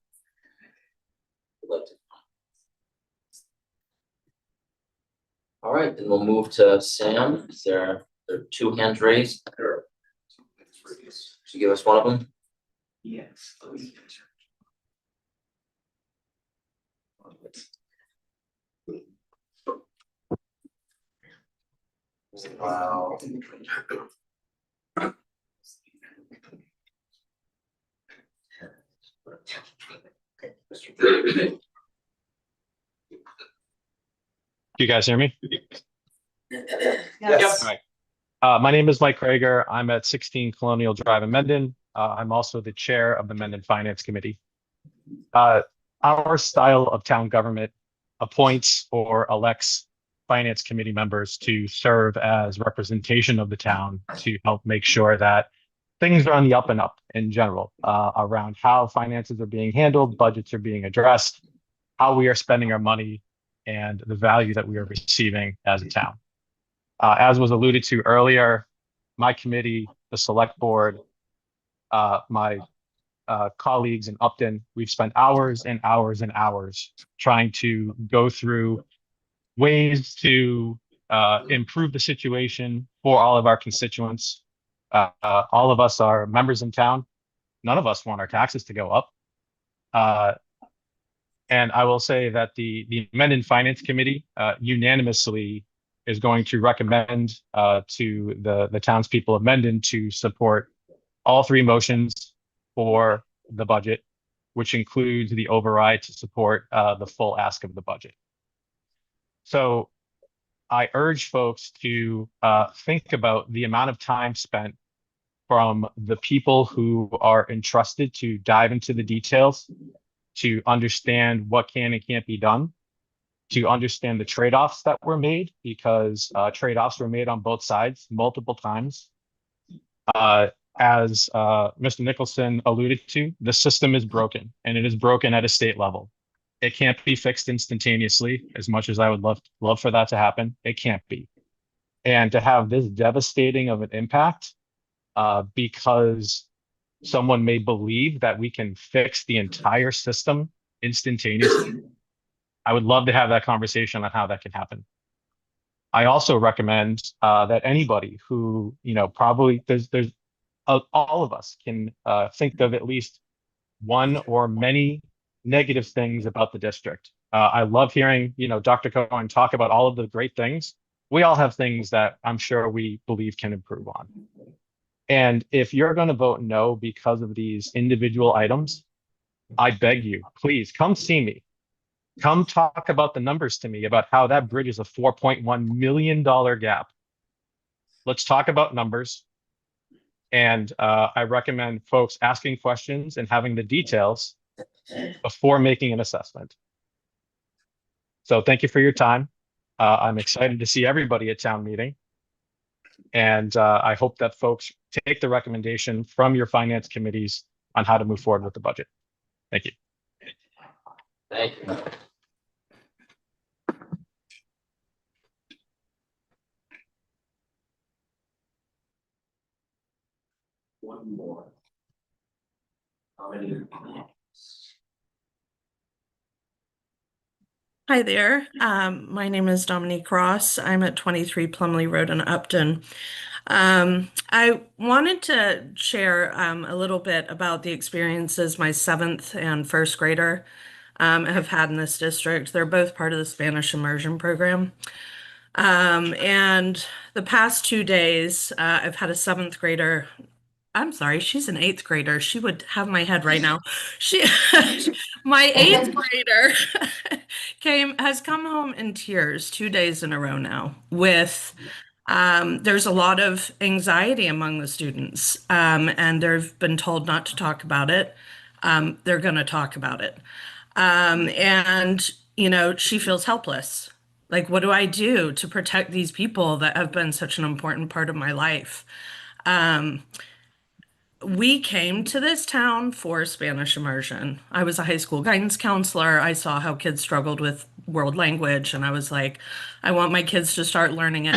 B: who'd like to? All right, then we'll move to Sam. There are 2 hands raised. Should you give us one of them?
T: Yes.
O: Wow.
U: Do you guys hear me?
O: Yes.
U: All right. My name is Mike Krager. I'm at 16 Colonial Drive in Mendon. I'm also the chair of the Mendon Finance Committee. Our style of town government appoints or elects finance committee members to serve as representation of the town to help make sure that things are on the up and up in general, around how finances are being handled, budgets are being addressed, how we are spending our money, and the value that we are receiving as a town. As was alluded to earlier, my committee, the select board, my colleagues in Upton, we've spent hours and hours and hours trying to go through ways to improve the situation for all of our constituents. All of us are members in town. None of us want our taxes to go up. And I will say that the Mendon Finance Committee unanimously is going to recommend to the townspeople of Mendon to support all three motions for the budget, which includes the override to support the full ask of the budget. So I urge folks to think about the amount of time spent from the people who are entrusted to dive into the details, to understand what can and can't be done, to understand the trade-offs that were made, because trade-offs were made on both sides multiple times. As Mr. Nicholson alluded to, the system is broken, and it is broken at a state level. It can't be fixed instantaneously, as much as I would love for that to happen. It can't be. And to have this devastating of an impact because someone may believe that we can fix the entire system instantaneously, I would love to have that conversation on how that can happen. I also recommend that anybody who, probably there's all of us can think of at least one or many negative things about the district. I love hearing, Dr. Cohen talk about all of the great things. We all have things that I'm sure we believe can improve on. And if you're going to vote no because of these individual items, I beg you, please come see me. Come talk about the numbers to me about how that bridges a $4.1 million gap. Let's talk about numbers. And I recommend folks asking questions and having the details before making an assessment. So thank you for your time. I'm excited to see everybody at town meeting. And I hope that folks take the recommendation from your finance committees on how to move forward with the budget. Thank you.
B: Thank you. One more. How many?
F: Hi there. My name is Dominique Ross. I'm at 23 Plumley Road in Upton. I wanted to share a little bit about the experiences my seventh and first grader have had in this district. They're both part of the Spanish immersion program. And the past 2 days, I've had a seventh grader. I'm sorry, she's an eighth grader. She would have my head right now. My eighth grader has come home in tears 2 days in a row now with, there's a lot of anxiety among the students, and they've been told not to talk about it. They're going to talk about it. And, she feels helpless. Like, what do I do to protect these people that have been such an important part of my life? We came to this town for Spanish immersion. I was a high school guidance counselor. I saw how kids struggled with world language, and I was like, I want my kids to start learning it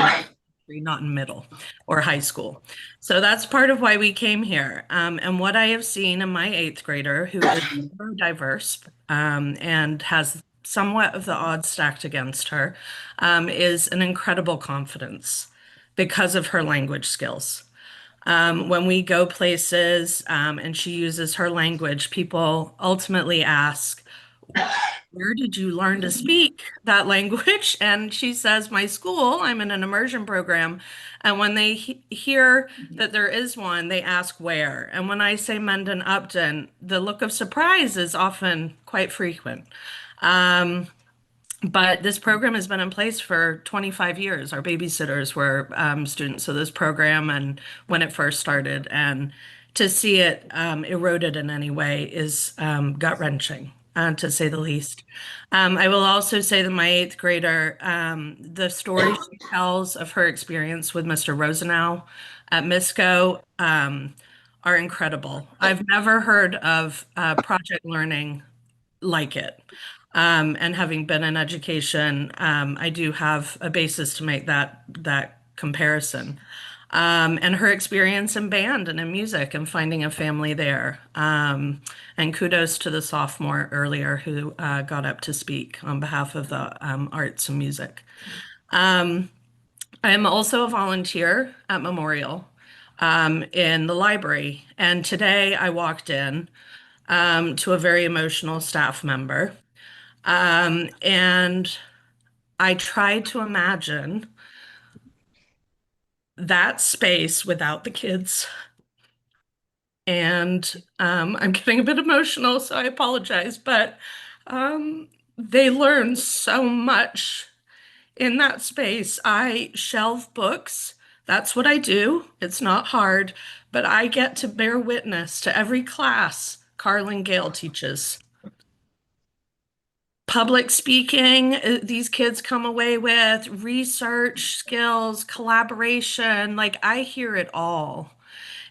F: not in middle or high school. So that's part of why we came here. And what I have seen in my eighth grader, who is neurodiverse and has somewhat of the odds stacked against her, is an incredible confidence because of her language skills. When we go places and she uses her language, people ultimately ask, where did you learn to speak that language? And she says, my school, I'm in an immersion program. And when they hear that there is one, they ask where. And when I say Mendon-Upton, the look of surprise is often quite frequent. But this program has been in place for 25 years. Our babysitters were students of this program and when it first started. And to see it eroded in any way is gut-wrenching, to say the least. I will also say that my eighth grader, the stories she tells of her experience with Mr. Rosenau at MISCO are incredible. I've never heard of project learning like it. And having been in education, I do have a basis to make that comparison. And her experience in band and in music and finding a family there. And kudos to the sophomore earlier who got up to speak on behalf of the arts and music. I am also a volunteer at Memorial in the library. And today I walked in to a very emotional staff member. And I tried to imagine that space without the kids. And I'm getting a bit emotional, so I apologize, but they learn so much in that space. I shelve books. That's what I do. It's not hard, but I get to bear witness to every class Carlin Gale teaches. Public speaking, these kids come away with research skills, collaboration, like I hear it all.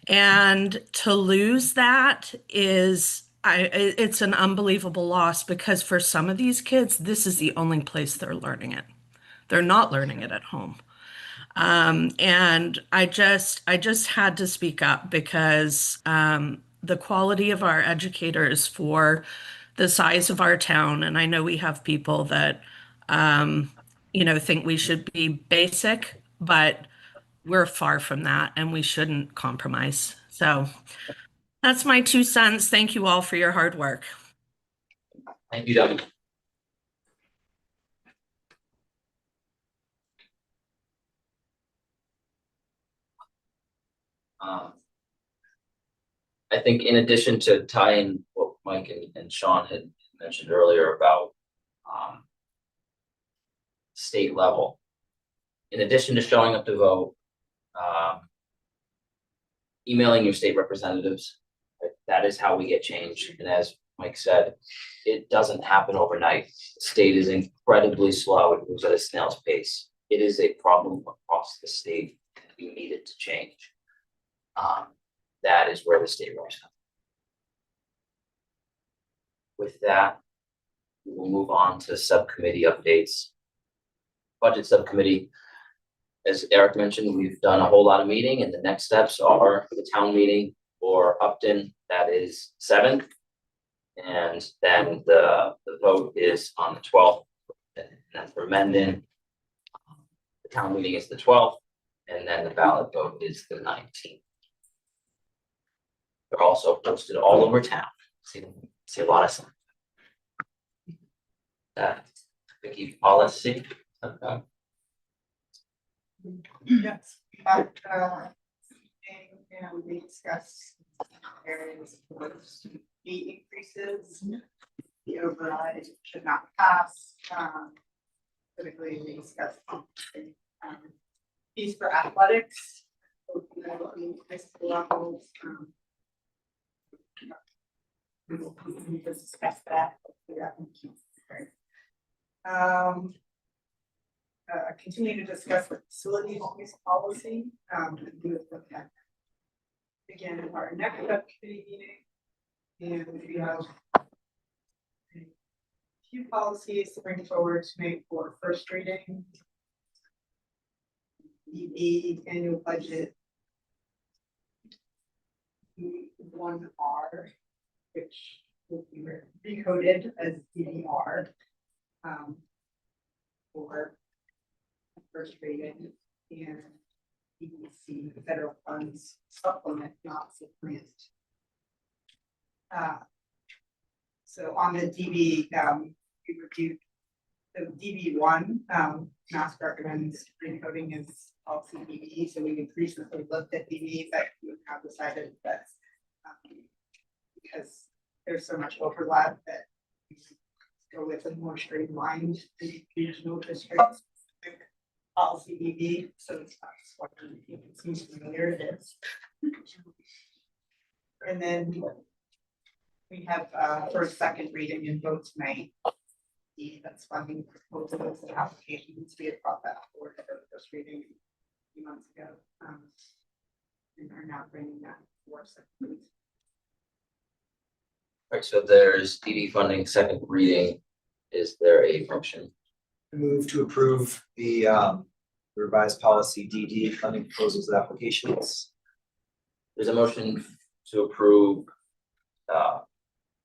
F: And to lose that it's an unbelievable loss because for some of these kids, this is the only place they're learning it. They're not learning it at home. And I just had to speak up because the quality of our educators for the size of our town, and I know we have people that think we should be basic, but we're far from that and we shouldn't compromise. So that's my 2 cents. Thank you all for your hard work.
B: Thank you, Debbie. I think in addition to tying what Mike and Sean had mentioned earlier about state level, in addition to showing up to vote, emailing your state representatives, right? That is how we get change. And as Mike said, it doesn't happen overnight. The state is incredibly slow. It moves at a snail's pace. It is a problem across the state. We need it to change. That is where the state reps come. With that, we will move on to subcommittee updates. Budget subcommittee, as Eric mentioned, we've done a whole lot of meeting, and the next steps are the town meeting for Upton, that is 7th. And then the vote is on the 12th. And then for Mendon, the town meeting is the 12th, and then the ballot vote is the 19th. They're also posted all over town. See a lot of stuff. Vicky policy. Okay.
E: Yes, but and we discussed areas for fee increases. The override should not pass. Typically, we discussed fees for athletics. High school levels. We will discuss that. Continue to discuss the facilities use policy. And we will look at again our next subcommittee meeting, and we have a few policies to bring forward to make for first reading. The annual budget 1R, which will be recoded as DDR for first reading, and EDC federal funds supplement, not supplement. So on the DB, we reviewed the DB1. MAS recommends recoding as policy DB, so we recently looked at DB, but we have decided that because there's so much overlap that we go with a more streamlined regional district policy DB. So it's not what it seems familiar it is. And then we have for a second reading and vote tonight. That's funding proposals and applications. We had brought that forward for the first reading a few months ago. And are now bringing that for second.
B: Right, so there's DD funding second reading. Is there a motion?
Q: Move to approve the revised policy DD funding proposals and applications.
B: There's a motion to approve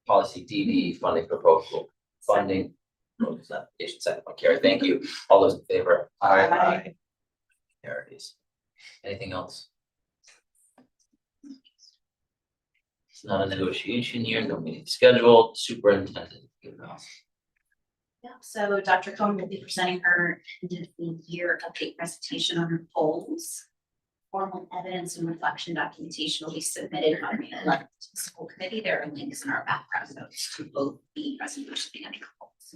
B: policy DD funding proposal, funding. Application second by Carrie, thank you. All those in favor?
Q: Aye.
B: There it is. Anything else? It's not a negotiation year, no meeting scheduled, superintendent.
R: Yeah, so Dr. Cohen will be presenting her end of the year update presentation on her goals. Formal evidence and reflection documentation will be submitted on May 11th to the school committee. There are links in our background notes to both the presentation and her goals.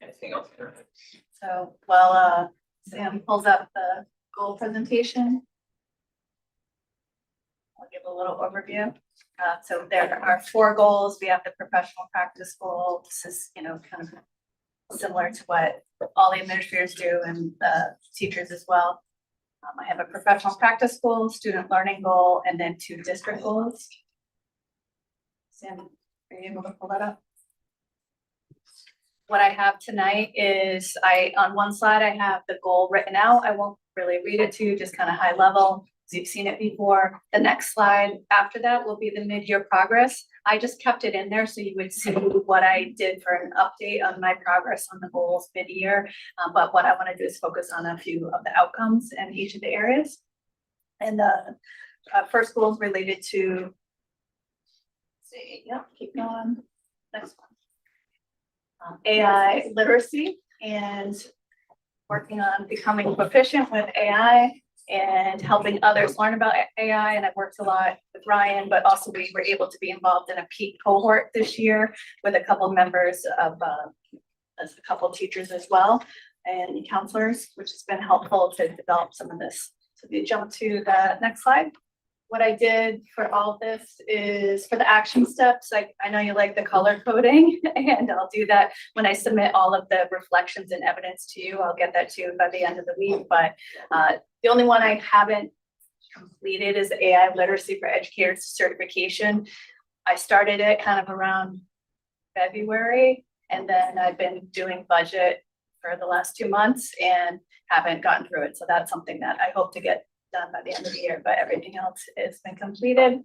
B: Anything else?
A: So while Sam pulls up the goal presentation, I'll give a little overview. So there are 4 goals. We have the professional practice goal. This is, kind of similar to what all the administrators do and the teachers as well. I have a professional practice goal, student learning goal, and then 2 district goals. Sam, are you able to pull that up? What I have tonight is on one slide, I have the goal written out. I won't really read it to you, just kind of high level, because you've seen it before. The next slide after that will be the mid-year progress. I just kept it in there so you would see what I did for an update on my progress on the goals mid-year. But what I want to do is focus on a few of the outcomes in each of the areas. And the first goal is related to, keep going, next one. AI literacy and working on becoming proficient with AI and helping others learn about AI. And I've worked a lot with Ryan, but also we were able to be involved in a peak cohort this year with a couple members of, as a couple teachers as well, and counselors, which has been helpful to develop some of this. So if you jump to the next slide. What I did for all of this is for the action steps, I know you like the color coding, and I'll do that when I submit all of the reflections and evidence to you. I'll get that to you by the end of the week, but the only one I haven't completed is the AI literacy for educators certification. I started it kind of around February, and then I've been doing budget for the last 2 months and haven't gotten through it. So that's something that I hope to get done by the end of the year, but everything else has been completed.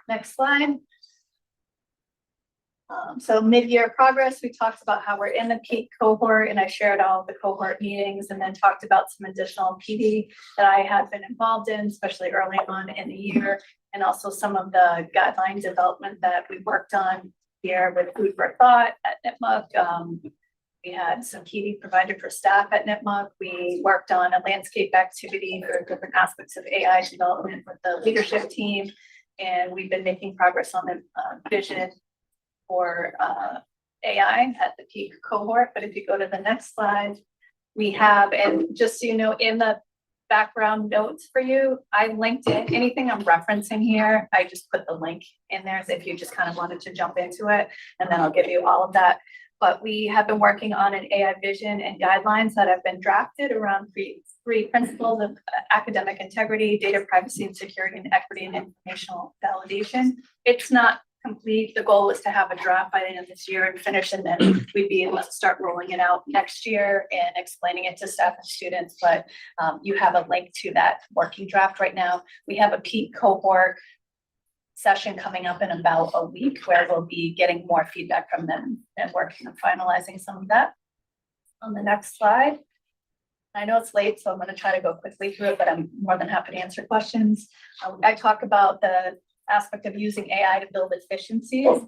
A: Next slide. So mid-year progress, we talked about how we're in the peak cohort, and I shared all the cohort meetings and then talked about some additional PD that I had been involved in, especially early on in the year, and also some of the guideline development that we worked on here with Food for Thought at NIPMUC. We had some PD provided for staff at NIPMUC. We worked on a landscape activity for different aspects of AI development with the leadership team. And we've been making progress on the vision for AI at the peak cohort. But if you go to the next slide, we have, and just so you know, in the background notes for you, I linked in anything I'm referencing here. I just put the link in there if you just kind of wanted to jump into it, and then I'll give you all of that. But we have been working on an AI vision and guidelines that have been drafted around three principles of academic integrity, data privacy and security, and equity and informational validation. It's not complete. The goal is to have a draft by the end of this year and finish, and then we'd be able to start rolling it out next year and explaining it to staff and students. But you have a link to that working draft right now. We have a peak cohort session coming up in about a week where we'll be getting more feedback from them and working on finalizing some of that. On the next slide. I know it's late, so I'm going to try to go quickly through it, but I'm more than happy to answer questions. I talk about the aspect of using AI to build efficiencies.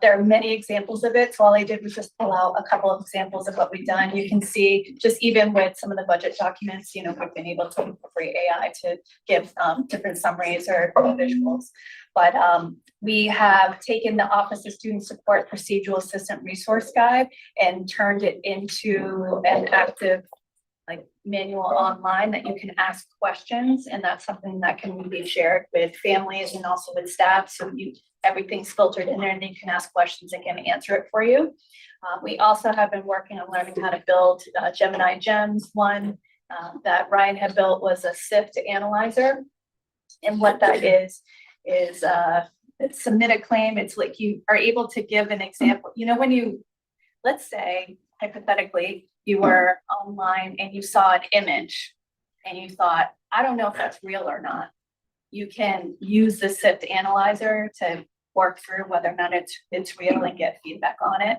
A: There are many examples of it. So all I did was just pull out a couple of examples of what we've done. You can see just even with some of the budget documents, we've been able to incorporate AI to give different summaries or visuals. But we have taken the Office of Student Support Procedural Assistant Resource Guide and turned it into an active manual online that you can ask questions, and that's something that can be shared with families and also with staff. So everything's filtered in there, and you can ask questions and can answer it for you. We also have been working on learning how to build Gemini Gems. One that Ryan had built was a SIFT analyzer, and what that is submit a claim, it's like you are able to give an example. You know, when you, let's say hypothetically, you were online and you saw an image and you thought, I don't know if that's real or not. You can use the SIP analyzer to work through whether or not it's real and get feedback on it.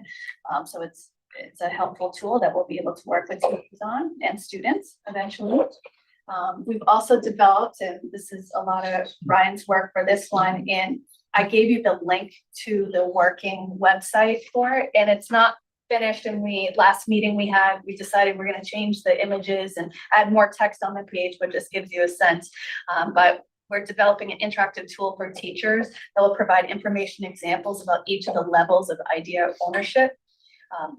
A: So it's a helpful tool that we'll be able to work with teachers on and students eventually. We've also developed, and this is a lot of Brian's work for this one, and I gave you the link to the working website for it, and it's not finished. And last meeting we decided we're going to change the images and add more text on the page, but just gives you a sense. But we're developing an interactive tool for teachers that will provide information examples about each of the levels of idea ownership,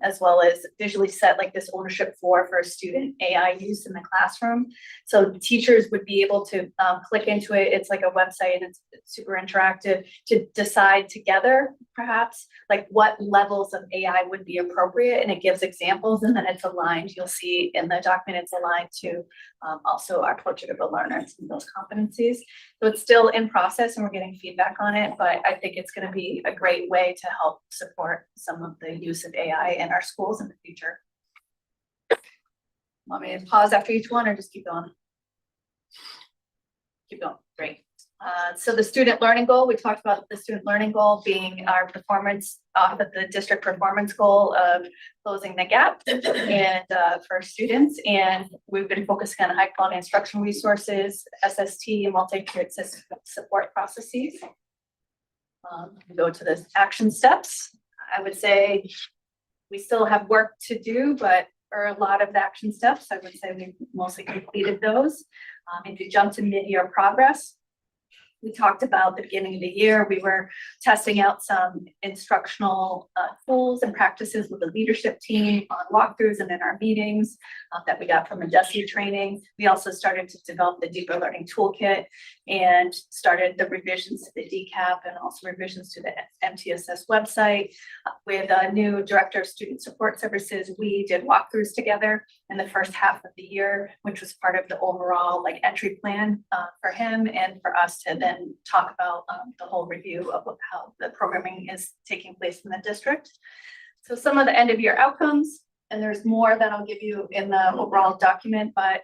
A: as well as visually set like this ownership for student AI use in the classroom. So teachers would be able to click into it. It's like a website and it's super interactive to decide together, perhaps, like what levels of AI would be appropriate. And it gives examples, and then it's aligned. You'll see in the document, it's aligned to also our portrait of a learner and those competencies. So it's still in process and we're getting feedback on it, but I think it's going to be a great way to help support some of the use of AI in our schools in the future. Want me to pause after each one or just keep going? Keep going, great. So the student learning goal, we talked about the student learning goal being our performance off of the district performance goal of closing the gap and for students. And we've been focusing on high quality instruction resources, SST, and multi-tiered support processes. Go to the action steps. I would say we still have work to do, but for a lot of the action steps, I would say we've mostly completed those. If you jump to mid-year progress, we talked about the beginning of the year, we were testing out some instructional tools and practices with the leadership team on walkthroughs and in our meetings that we got from a DESI training. We also started to develop the deeper learning toolkit and started the revisions to the DCAP and also revisions to the MTSS website. With a new director of student support services, we did walkthroughs together in the first half of the year, which was part of the overall like entry plan for him and for us to then talk about the whole review of how the programming is taking place in the district. So some of the end of year outcomes, and there's more that I'll give you in the overall document, but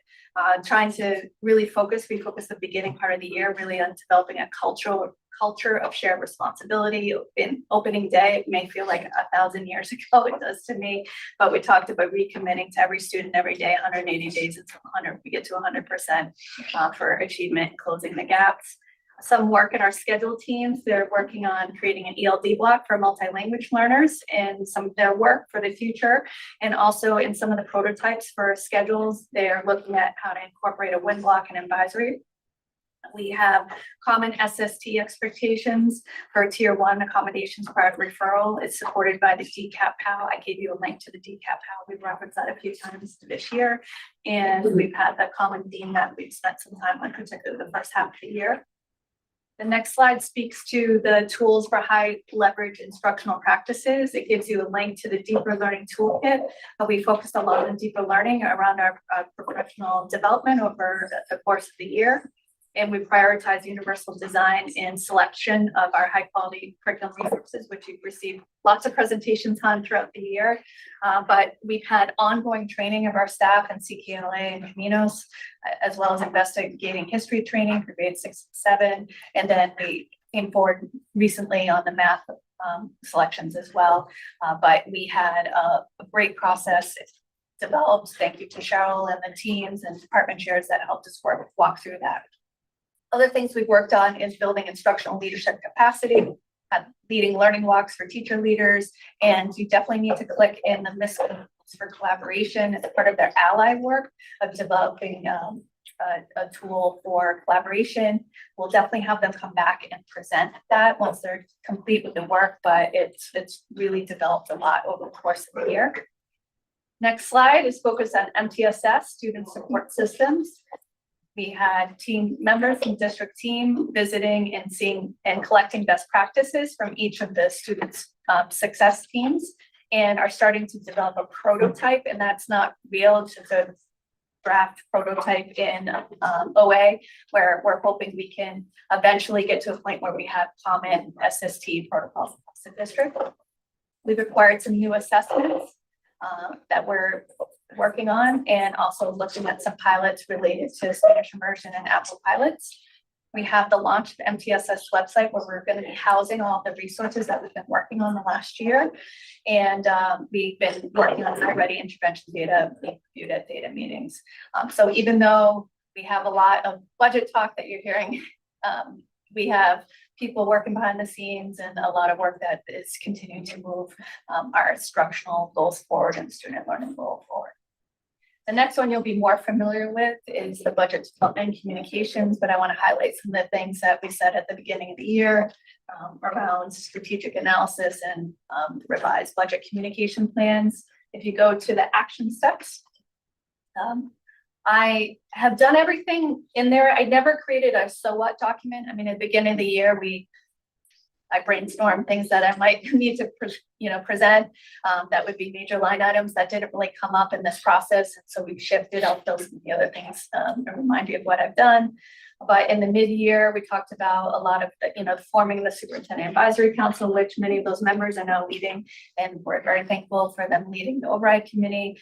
A: trying to really focus, we focused the beginning part of the year really on developing a culture of shared responsibility. In opening day, it may feel like 1,000 years ago, it does to me, but we talked about recommitting to every student every day, 180 days until we get to 100% for achievement, closing the gaps. Some work in our schedule teams, they're working on creating an ELD block for multi-language learners and some of their work for the future. And also in some of the prototypes for schedules, they're looking at how to incorporate a win block and advisory. We have common SST expectations for tier 1 accommodations prior to referral. It's supported by the DCAP PAL. I gave you a link to the DCAP PAL. We've referenced that a few times this year. And we've had the common theme that we've spent some time on, particularly the first half of the year. The next slide speaks to the tools for high leverage instructional practices. It gives you a link to the deeper learning toolkit. We focused a lot on deeper learning around our professional development over the course of the year. And we prioritize universal design and selection of our high quality curriculum resources, which you've received lots of presentations on throughout the year. But we've had ongoing training of our staff in CKLA and Caminos, as well as investigating history training for grades 6 and 7. And then we came forward recently on the math selections as well. But we had a great process developed. Thank you to Cheryl and the teams and department chairs that helped us walk through that. Other things we've worked on is building instructional leadership capacity, leading learning walks for teacher leaders, and you definitely need to click in the MISC for collaboration as part of their ally work of developing a tool for collaboration. We'll definitely have them come back and present that once they're complete with the work, but it's really developed a lot over the course of the year. Next slide is focused on MTSS, student support systems. We had team members from district team visiting and seeing and collecting best practices from each of the students' success teams and are starting to develop a prototype, and that's not real, it's just a draft prototype in OA, where we're hoping we can eventually get to a point where we have common SST protocols across the district. We've acquired some new assessments that we're working on, and also looking at some pilots related to Spanish immersion and Apple pilots. We have the launch of the MTSS website, where we're going to be housing all the resources that we've been working on the last year. And we've been working on already intervention data being reviewed at data meetings. So even though we have a lot of budget talk that you're hearing, we have people working behind the scenes and a lot of work that is continuing to move our instructional goals forward and student learning goal forward. The next one you'll be more familiar with is the budget development and communications, but I want to highlight some of the things that we said at the beginning of the year around strategic analysis and revised budget communication plans. If you go to the action steps, I have done everything in there. I never created a so what document. I mean, at the beginning of the year, I brainstormed things that I might need to, present. That would be major line items that didn't really come up in this process. And so we've shifted out those and the other things to remind you of what I've done. But in the mid-year, we talked about a lot of, forming the Superintendent Advisory Council, which many of those members are now leading, and we're very thankful for them leading the override committee.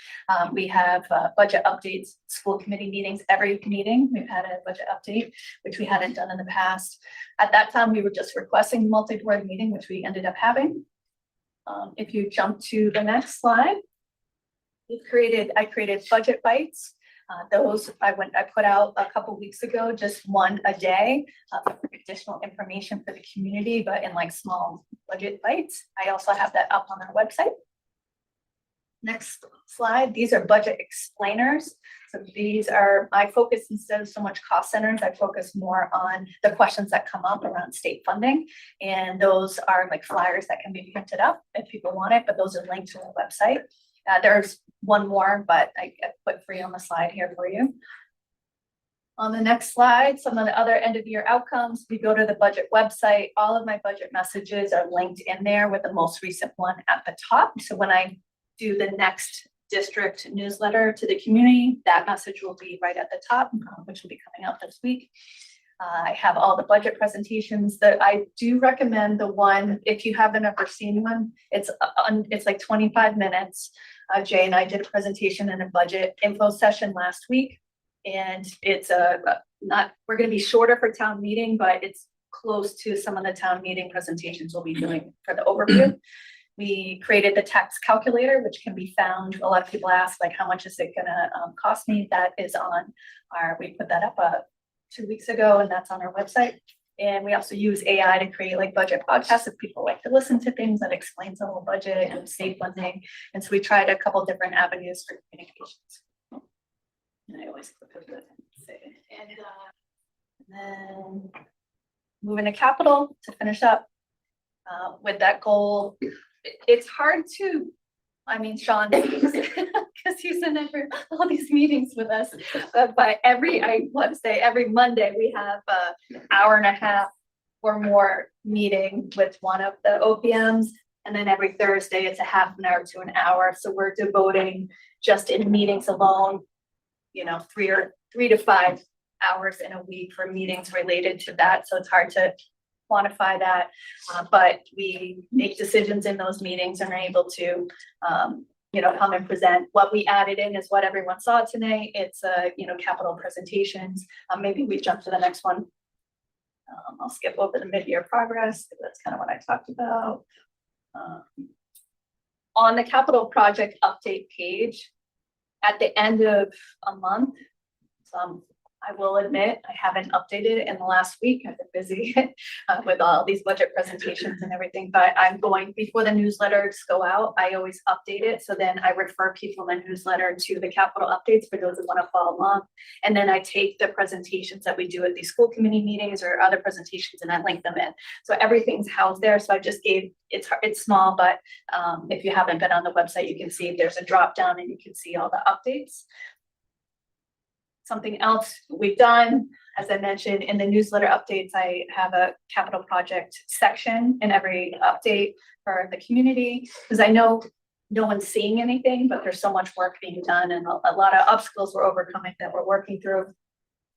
A: We have budget updates, school committee meetings, every meeting. We've had a budget update, which we hadn't done in the past. At that time, we were just requesting multi-board meeting, which we ended up having. If you jump to the next slide, I created budget bites. Those I put out a couple weeks ago, just one a day, additional information for the community, but in like small budget bites. I also have that up on our website. Next slide, these are budget explainers. So these are my focus. Instead of so much cost centers, I focus more on the questions that come up around state funding. And those are like flyers that can be printed up if people want it, but those are linked to the website. There's one more, but I put 3 on the slide here for you. On the next slide, some of the other end of year outcomes, we go to the budget website. All of my budget messages are linked in there with the most recent one at the top. So when I do the next district newsletter to the community, that message will be right at the top, which will be coming out this week. I have all the budget presentations that I do recommend. The one, if you haven't ever seen one, it's like 25 minutes. Jay and I did a presentation in a budget info session last week, and it's we're going to be shorter for town meeting, but it's close to some of the town meeting presentations we'll be doing for the overview. We created the tax calculator, which can be found. A lot of people ask, like, how much is it going to cost me? That is on we put that up 2 weeks ago, and that's on our website. And we also use AI to create like budget podcasts if people like to listen to things that explains the whole budget and state funding. And so we tried a couple different avenues for communications. And I always click over that and say it. And then moving to capital to finish up with that goal. It's hard to, Sean, because he's in all these meetings with us. But every Monday we have an hour and a half or more meeting with one of the OPMs. And then every Thursday it's a half an hour to an hour. So we're devoting just in meetings alone, 3 to 5 hours in a week for meetings related to that. So it's hard to quantify that, but we make decisions in those meetings and are able to, come and present. What we added in is what everyone saw tonight. It's, capital presentations. Maybe we jump to the next one. I'll skip over the mid-year progress. That's kind of what I talked about. On the capital project update page, at the end of a month, I will admit I haven't updated it in the last week. I've been busy with all these budget presentations and everything, but I'm going, before the newsletters go out, I always update it. So then I refer people in the newsletter to the capital updates for those who want to follow along. And then I take the presentations that we do at these school committee meetings or other presentations and I link them in. So everything's housed there. So I just gave, it's small, but if you haven't been on the website, you can see there's a drop down and you can see all the updates. Something else we've done, as I mentioned in the newsletter updates, I have a capital project section in every update for the community, because I know no one's seeing anything, but there's so much work being done and a lot of obstacles we're overcoming that we're working through.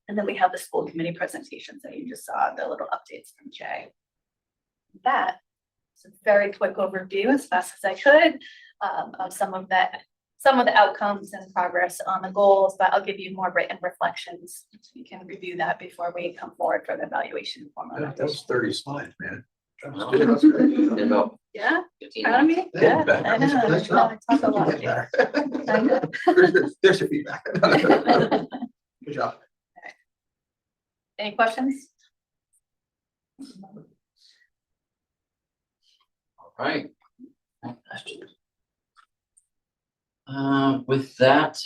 A: And then we have the school committee presentations that you just saw, the little updates from Jay. That is a very quick overview, as fast as I could, of some of the outcomes and progress on the goals, but I'll give you more written reflections. So you can review that before we come forward for the evaluation format.
S: That was 30 slides, man.
B: Did about
A: Yeah,
B: 15
A: proud of me? Yeah,
G: Better.
A: I know.
G: Nice job.
A: I talk a lot.
G: Get
A: I know.
G: better. There's your feedback. Good job.
A: Any questions?
B: All right. With that,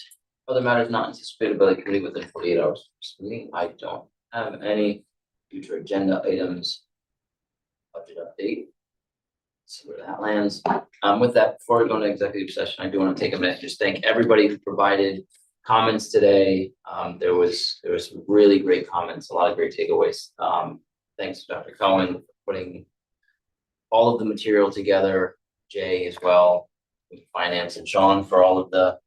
B: other matters not anticipated by the committee within 48 hours. Me, I don't have any future agenda items. Budget update. See where that lands. With that, before we go into executive session, I do want to take a minute, just thank everybody who provided comments today. There was some really great comments, a lot of great takeaways. Thanks to Dr. Cohen for putting all of the material together, Jay as well, with finance, and Sean for all of the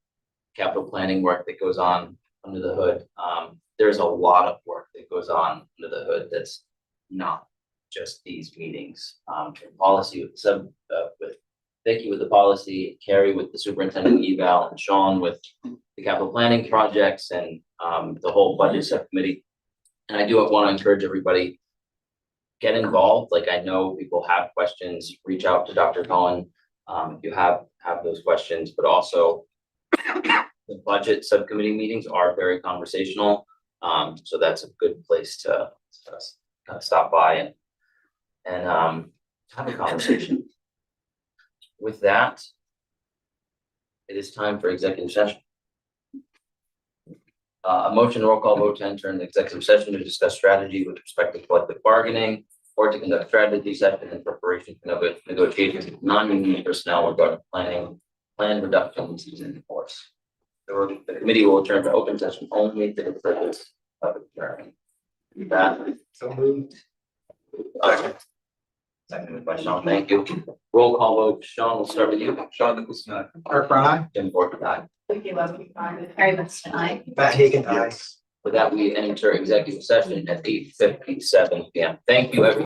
B: capital planning work that goes on under the hood. There's a lot of work that goes on under the hood that's not just these meetings. Policy with Vicky with the policy, Carrie with the superintendent eval, and Sean with the capital planning projects, and the whole budget subcommittee. And I do want to encourage everybody, get involved. Like, I know people have questions, reach out to Dr. Cohen if you have those questions, but also the budget subcommittee meetings are very conversational. So that's a good place to kind of stop by and have a conversation. With that, it is time for executive session. A motion roll call vote to enter into executive session to discuss strategy with respect to collective bargaining, or to conduct strategy session in preparation for negotiations with non-union personnel regarding plan reductions in force. The committee will return to open session only for the purpose of adjournment. That.
P: So moved.
B: Second by Sean, thank you. Roll call vote, Sean, we'll start with you.
S: Sean Nicholson, aye.
G: Eric Brown, aye.
B: Jim Borton, aye.
A: Harry Winston, aye.
G: Matt Hagan, aye.
B: With that, we enter executive session at 8:57 PM. Thank you, everyone.